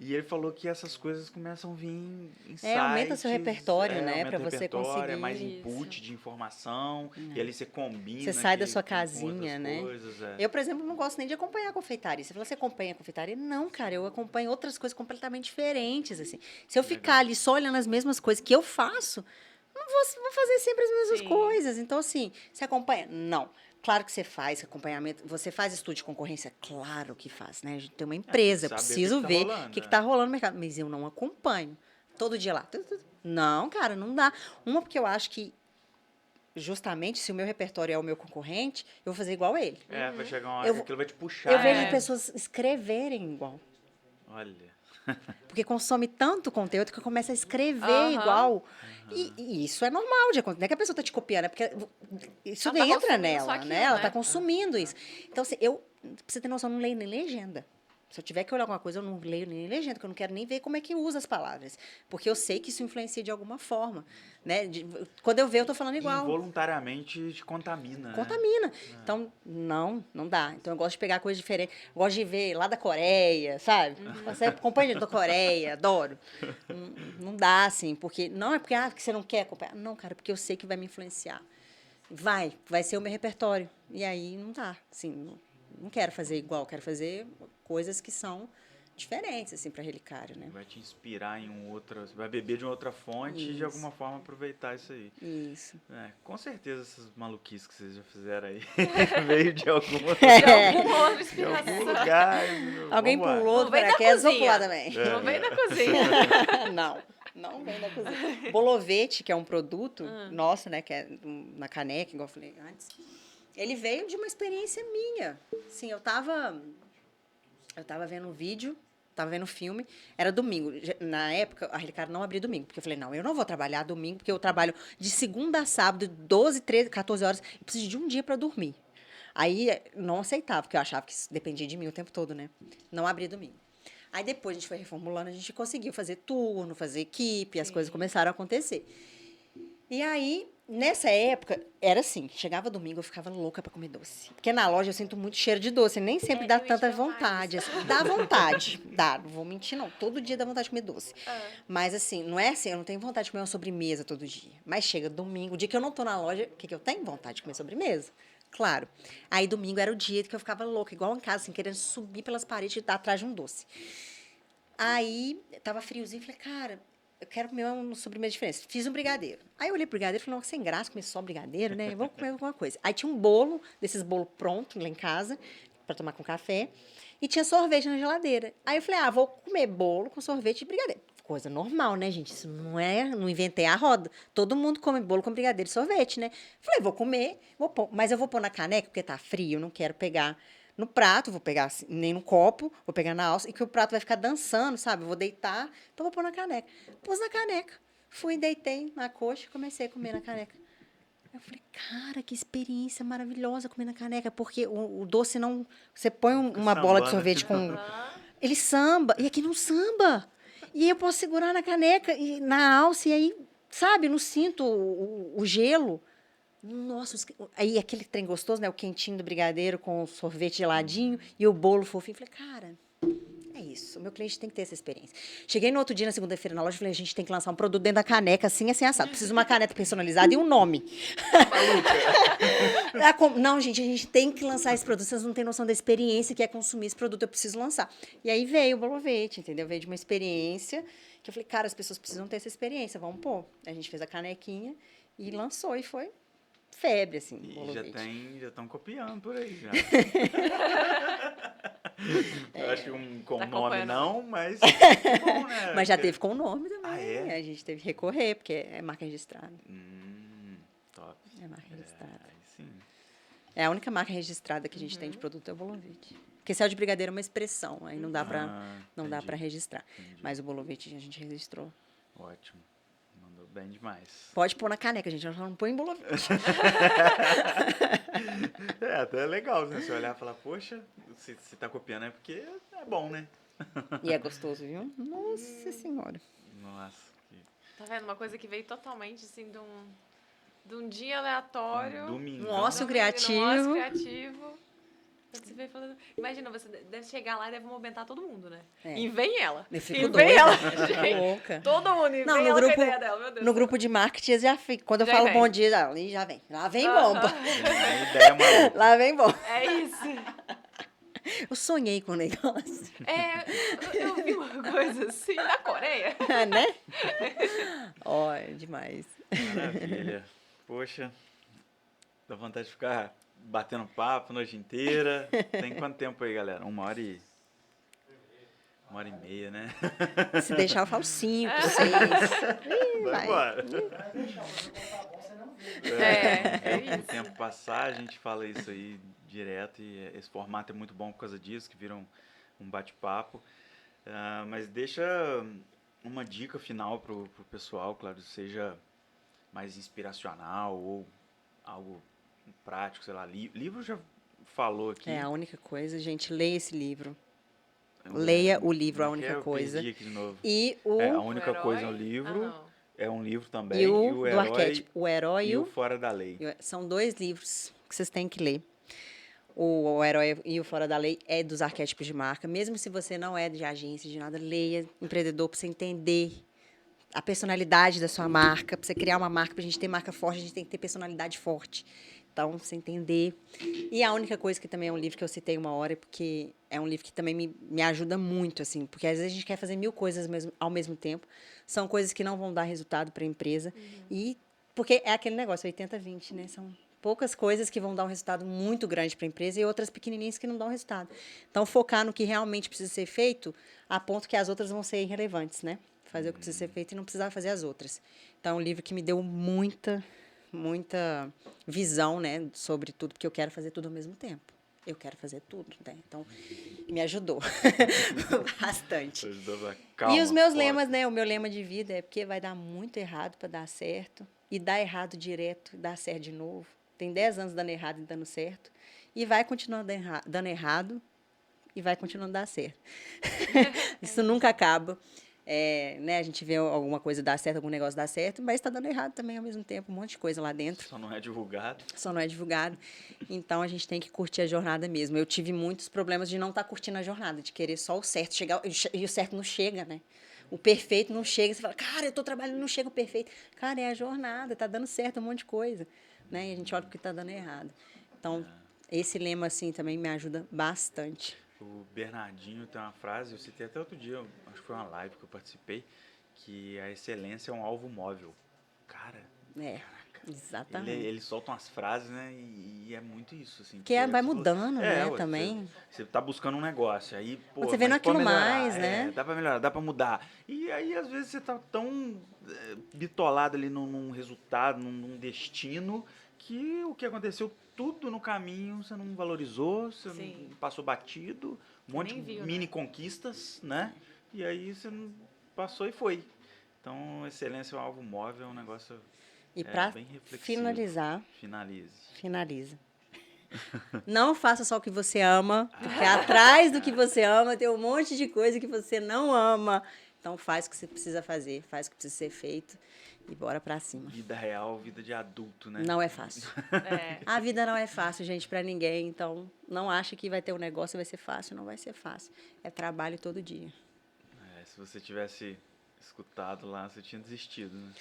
E ele falou que essas coisas começam a vir em Aumenta seu sites, repertório, né? aumenta Pra o você repertório, é conseguir. mais Isso. input de informação, e ali você combina Você sai da aqui sua com outras casinha, né? coisas, Eu, por exemplo, não gosto nem de acompanhar a confeitaria. Você falou, você acompanha a confeitaria? Não, cara, eu acompanho outras coisas completamente diferentes, assim. Se eu ficar Legal. ali só olhando as mesmas coisas que eu faço, não vou fazer sempre as mesmas Sim. coisas. Então, assim, você acompanha? Não. Claro que você faz acompanhamento. Você faz estudo de concorrência? Claro que faz, né? A gente tem uma empresa, eu saber o que preciso que tá ver rolando, o que né? está rolando no mercado. Mas eu não acompanho. Todo dia lá. Não, cara, não dá. Uma, porque eu acho que justamente se o meu repertório é o meu concorrente, eu vou fazer igual a ele. Vai chegar uma hora Eu que vou- aquilo vai te puxar, Eu vejo né? pessoas escreverem igual. Olha. Porque consome tanto conteúdo que começa a escrever Aham. igual. E isso é normal de acontecer. Não é que a pessoa está te copiando, é porque isso Ela tá entra consumindo nela, só aquilo, né? Ela né? está consumindo isso. Então, assim, pra você ter noção, eu não leio nem legenda. Se eu tiver que olhar alguma coisa, eu não leio nem legenda, porque eu não quero nem ver como é que usa as palavras. Porque eu sei que isso influencia de alguma forma. Né? Quando eu ver, eu tô falando igual. Involuntariamente te contamina, né? Contamina. Então, não dá. Então, eu gosto de pegar coisas diferentes. Eu gosto de ver lá da Coreia, sabe? Você acompanha da Coreia, adoro. Não dá, assim, porque... Não é porque você não quer acompanhar. Não, cara, porque eu sei que vai me influenciar. Vai ser o meu repertório. E aí, não dá. Assim, não quero fazer igual. Quero fazer coisas que são diferentes, assim, para Relicário, né? Vai te inspirar em você vai beber de uma outra fonte e de Isso. alguma forma aproveitar isso aí. Isso. Com certeza essas maluquices que vocês já fizeram aí veio de alguma De alguma outra de inspiração. algum lugar. Alguém Vambora. pulou do Não vem da paraquedas, vou cozinha. pular também. Não vem da cozinha. Não vem da cozinha. Bolovete, que é um produto nosso, né, que é na caneca, igual eu falei antes, ele veio de uma experiência minha. Sim, eu tava vendo um vídeo, tava vendo um filme, era domingo. Na época, a Ricardo não abria domingo, porque eu falei, não, eu não vou trabalhar domingo, porque eu trabalho de segunda a sábado, 12, 13, 14 horas, eu preciso de um dia para dormir. Aí, não aceitava, porque eu achava que isso dependia de mim o tempo todo, né? Não abria domingo. Aí, depois, a gente foi reformulando, a gente conseguiu fazer turno, fazer equipe, as coisas começaram a acontecer. E aí, nessa época, era assim, chegava domingo, eu ficava louca para comer doce. Porque na loja eu sinto muito cheiro de doce, nem sempre dá eu ia te tanta perguntar vontade. isso. Assim, dá vontade, dá, não vou mentir não, todo dia dá vontade de comer doce. Mas assim, não é assim, eu não tenho vontade de comer uma sobremesa todo dia. Mas chega domingo, o dia que eu não tô na loja, o que eu tenho? Vontade de comer sobremesa. Claro. Aí domingo era o dia que eu ficava louca, igual em casa, assim, querendo subir pelas paredes e dar atrás de um doce. Aí, tava friozinho, falei, cara, eu quero comer uma sobremesa diferente. Fiz um brigadeiro. Aí eu olhei pro brigadeiro e falei, não, sem graça, comer só brigadeiro, né? Vou comer alguma coisa. Aí tinha um bolo, desses bolos prontos lá em casa, para tomar com café, e tinha sorvete na geladeira. Aí eu falei, vou comer bolo com sorvete e brigadeiro. Coisa normal, né, gente? Isso não inventei a roda. Todo mundo come bolo com brigadeiro e sorvete, né? Falei, vou comer, vou pôr, mas eu vou pôr na caneca, porque tá frio, eu não quero pegar no prato, vou pegar assim, nem no copo, vou pegar na alça, e que o prato vai ficar dançando, sabe? Eu vou deitar, então vou pôr na caneca. Pus na caneca. Fui, deitei na coxa e comecei a comer na caneca. Eu falei, cara, que experiência maravilhosa comer na caneca, porque o doce não... Você põe uma bola de sambando. sorvete com... Ele samba, e aqui não samba. E aí eu posso segurar na caneca, e na alça, e aí, sabe, não sinto o gelo. Nossa, aí aquele trem gostoso, né? O quentinho do brigadeiro com o sorvete geladinho e o bolo fofinho. Falei, cara, é isso. O meu cliente tem que ter essa experiência. Cheguei no outro dia, na segunda-feira, na loja, falei, a gente tem que lançar um produto dentro da caneca, assim, assim, assado. Preciso de uma caneta personalizada e um nome. Não, gente, a gente tem que lançar esse produto. Vocês não têm noção da experiência que é consumir esse produto, eu preciso lançar. E aí veio o Bolovete, entendeu? Veio de uma experiência que eu falei, cara, as pessoas precisam ter essa experiência, vamos pôr. A gente fez a canequinha e lançou, e foi febre, assim. E já estão copiando por aí, já. Eu acho que com Tá nome acompanhando. não, mas bom, né? Mas já Porque- teve com o nome também. Ah, é? A gente teve que recorrer, porque é marca registrada. Top. É marca registrada. Aí sim. É a única marca registrada que a gente tem de produto é o Bolovete. Porque céu de brigadeiro é uma expressão, aí não dá pra, não dá Entendi. para registrar. Entendi. Mas o Bolovete a gente registrou. Ótimo. Mandou bem demais. Pode pôr na caneca, gente, só não põe em Bolovete. Até legal, né? Você olhar e falar, poxa, se tá copiando é porque é bom, né? E é gostoso, viu? Nossa Senhora. Nossa, Tá vendo? Uma coisa que veio totalmente, assim, de um dia aleatório. Domingo. Um ócio Num criativo. ócio criativo. Quando você vem falando... Imagina, você deve chegar lá e deve movimentar todo mundo, né? É. E vem ela. Eu E fico vem doida. ela. Eu fico louca. Todo mundo. E Não, vem no ela grupo- com a ideia dela, meu Deus. No grupo de marketing, eu já fico. Quando eu Já falo vem. bom dia, ali já vem. Lá vem Aham. bomba. Tem ideia maluca. Lá vem bom. É isso. Eu sonhei com o negócio. Eu vi uma coisa assim, na Coreia. Né? Ó, é demais. Maravilha. Poxa, dá vontade de ficar batendo papo a noite inteira. Tem quanto tempo aí, galera? 1h30, né? Se deixar, eu falo 5, 6. Vai embora. É O isso. tempo passar, a gente fala isso aí direto e esse formato é muito bom por causa disso, que vira um bate-papo. Mas deixa uma dica final pro pessoal, claro, seja mais inspiracional ou algo prático, sei lá, livro já falou aqui. É a única coisa, gente, leia esse livro. Eu- Leia o livro, a como é que única Eu coisa. perdi aqui de novo. E o, A única herói? coisa é um livro, Ah, não. é um livro também, e e o o do herói arquétipo. O herói e e o o... Fora da Lei. São 2 livros que vocês têm que ler. O Herói e o Fora da Lei é dos arquétipos de marca. Mesmo se você não é de agência, de nada, leia Empreendedor para você entender a personalidade da sua marca. Para você criar uma marca, para a gente ter marca forte, a gente tem que ter personalidade forte. Então, você entender. E a única coisa que também é um livro que eu citei uma hora, porque é um livro que também me ajuda muito, assim. Porque às vezes a gente quer fazer 1000 coisas ao mesmo tempo. São coisas que não vão dar resultado para a empresa. E porque é aquele negócio, 80-20, né? São poucas coisas que vão dar um resultado muito grande para a empresa e outras pequenininhas que não dão resultado. Então, focar no que realmente precisa ser feito, a ponto que as outras vão ser irrelevantes, né? Fazer o que precisa ser feito e não precisar fazer as outras. Então, é um livro que me deu muita visão, né, sobre tudo, porque eu quero fazer tudo ao mesmo tempo. Eu quero fazer tudo, né? Então, me ajudou bastante. Calma, E os meus foca. lemas, né? O meu lema de vida é porque vai dar muito errado para dar certo. E dar errado direto, dar certo de novo. Tem 10 anos dando errado e dando certo. E vai continuar dando errado e vai continuando dar certo. Isso nunca acaba. Né, a gente vê alguma coisa dar certo, algum negócio dar certo, mas está dando errado também ao mesmo tempo. Um monte de coisa lá dentro. Só não é divulgado. Só não é divulgado. Então, a gente tem que curtir a jornada mesmo. Eu tive muitos problemas de não estar curtindo a jornada, de querer só o certo. Chegar, e o certo não chega, né? O perfeito não chega. Você fala, cara, eu estou trabalhando, não chega o perfeito. Cara, é a jornada, está dando certo um monte de coisa. Né? E a gente olha porque está dando errado. Então, esse lema, assim, também me ajuda bastante. O Bernardinho tem uma frase, eu citei até outro dia, acho que foi uma live que eu participei, que a excelência é um alvo móvel. Cara, Exatamente. ele solta umas frases, né? E é muito isso, assim. Que vai mudando, né, ué, também. Você tá buscando um negócio, aí, pô, Quando você vê mas naquilo pode melhorar, mais, né? Dá pra melhorar, dá pra mudar. E aí, às vezes, você tá tão bitolado ali num resultado, num destino, que o que aconteceu tudo no caminho você não valorizou, você Sim. não passou batido, um monte nem de viu, mini né? conquistas, né? E aí você não passou e foi. Então, excelência é um alvo móvel, é um negócio E para bem reflexivo. finalizar, Finalize. finaliza. Não faça só o que você ama, porque atrás do que você ama tem um monte de coisa que você não ama. Então faz o que você precisa fazer, faz o que precisa ser feito e bora pra cima. Vida real, vida de adulto, né? Não é fácil. É. A vida não é fácil, gente, pra ninguém. Então não acha que vai ter um negócio e vai ser fácil. Não vai ser fácil. É trabalho todo dia. Se você tivesse escutado lá, você tinha desistido, né?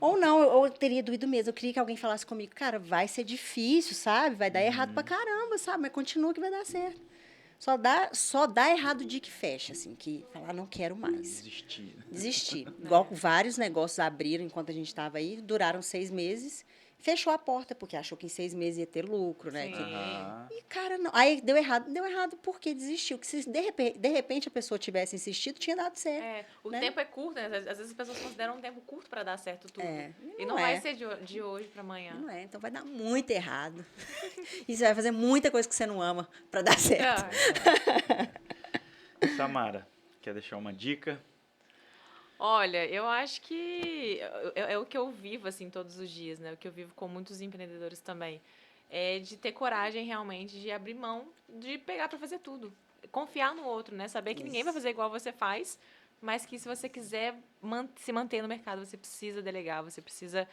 Ou não, eu teria doído mesmo. Eu queria que alguém falasse comigo, cara, vai ser difícil, sabe? Vai dar errado pra caramba, sabe? Mas continua que vai dar certo. Só dá errado o dia que fecha, assim, que falar, não quero mais. Desistir. Desistir. Igual vários negócios abriram enquanto a gente estava aí, duraram 6 meses, fechou a porta, porque achou que em 6 meses ia ter lucro, né? Sim. Aham. E, cara, não. Aí deu errado porque desistiu. Que se de repente a pessoa tivesse insistido, tinha dado certo. É, o né? tempo é curto, né? Às vezes as pessoas consideram um tempo curto para dar certo tudo. É, E não não é. vai ser de hoje para amanhã. Não é, então vai dar muito errado. E você vai fazer muita coisa que você não ama para dar certo. Samara, quer deixar uma dica? Olha, eu acho que é o que eu vivo, assim, todos os dias, né? O que eu vivo com muitos empreendedores também. É de ter coragem, realmente, de abrir mão, de pegar para fazer tudo. Confiar no outro, né? Saber que ninguém vai fazer igual você faz, mas que se você quiser se manter no mercado, você precisa delegar, você precisa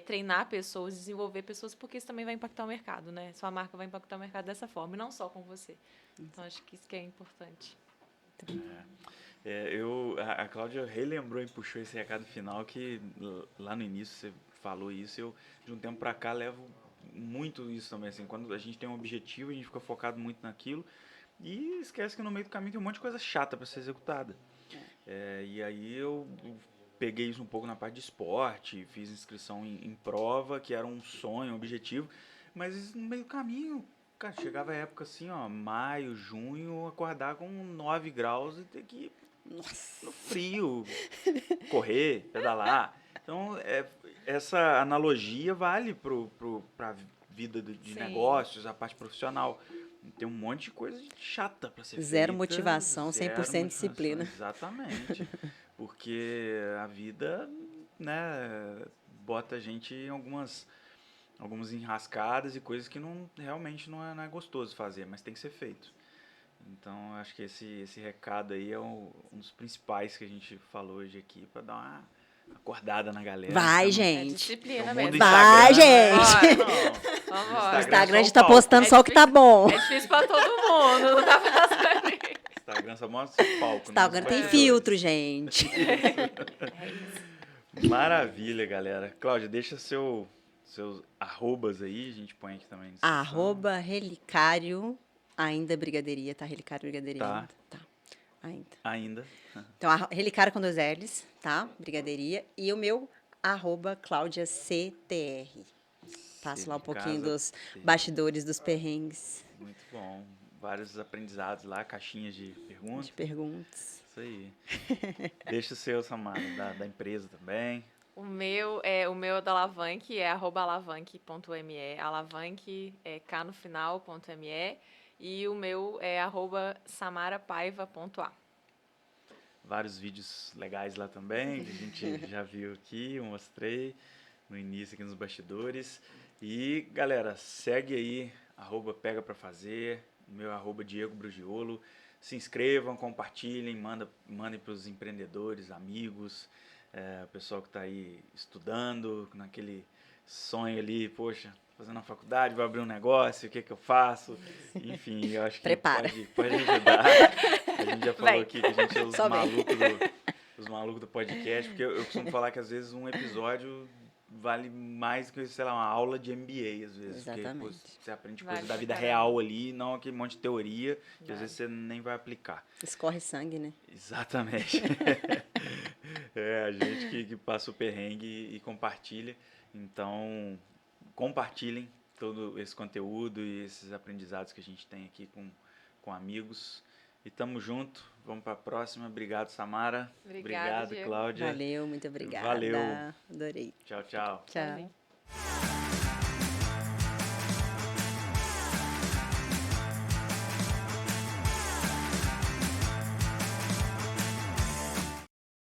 treinar pessoas, desenvolver pessoas, porque isso também vai impactar o mercado, né? Sua marca vai impactar o mercado dessa forma, e não só com você. Então, acho que isso que é importante. A Cláudia relembrou e puxou esse recado final que lá no início você falou isso, eu de um tempo pra cá levo muito isso também, assim, quando a gente tem um objetivo, a gente fica focado muito naquilo e esquece que no meio do caminho tem um monte de coisa chata para ser executada. E aí eu peguei isso um pouco na parte de esporte, fiz inscrição em prova, que era um sonho, um objetivo, mas no meio do caminho, cara, chegava a época assim, ó, maio, junho, acordar com 9 graus e ter que ir no frio, correr, pedalar. Então, essa analogia vale para a vida de Sim. negócios, a parte profissional. Tem um monte de coisa chata para ser Zero feita. motivação, zero 100% motivação, disciplina. Exatamente. Porque a vida, né, bota a gente em algumas enrascadas e coisas que realmente não é gostoso fazer, mas tem que ser feito. Então, acho que esse recado aí é um dos principais que a gente falou hoje aqui, para dar uma acordada na galera. Vai, Então, gente. Disciplina o mundo mesmo. Vai, Instagram, gente. Vambora. O Instagram a gente só tá o palco. postando só o que tá bom. É difícil pra todo mundo, não dá pra fazer. Instagram só mostra o palco. Instagram tem filtro, gente. Maravilha, galera. Cláudia, deixa seus arrobas aí, a gente põe aqui também. @relicário, ainda brigadeiria, tá? Relicário brigadeiria Tá. ainda. Tá. Ainda. Então, relicário com 2 L's, tá? Brigadeiria. E o meu, @ClaudiaCTR. Passo lá um pouquinho dos bastidores, dos perrengues. Muito bom. Vários aprendizados lá, caixinhas de perguntas. De perguntas. Isso aí. Deixa o seu, Samara, da empresa também. O meu é da Alavanque, é @alavanque.me. Alavanque é K no final.me. E o meu é @samarapaiva.a. Vários vídeos legais lá também, que a gente já viu aqui, eu mostrei no início aqui nos bastidores. E, galera, segue aí, @pega pra fazer, o meu @Diego Brugiolo. Se inscrevam, compartilhem, mandem para os empreendedores, amigos, o pessoal que está aí estudando, naquele sonho ali, poxa, fazendo uma faculdade, vou abrir um negócio, o que eu faço? Enfim, eu acho que pode ajudar. A gente já falou aqui que a gente é os malucos do podcast, porque eu costumo falar que às vezes um episódio vale mais que, sei lá, uma aula de MBA, às vezes. Exatamente. Porque você aprende coisa da vida real ali, não aquele monte de teoria que às vezes você nem vai aplicar. Escorre sangue, né? Exatamente. A gente que passa o perrengue e compartilha. Então, compartilhem todo esse conteúdo e esses aprendizados que a gente tem aqui com amigos. E tamo junto. Vamos para a próxima. Obrigado, Samara. Obrigado, Cláudia. Valeu, muito obrigada. Valeu. Adorei. Tchau, tchau. Tchau.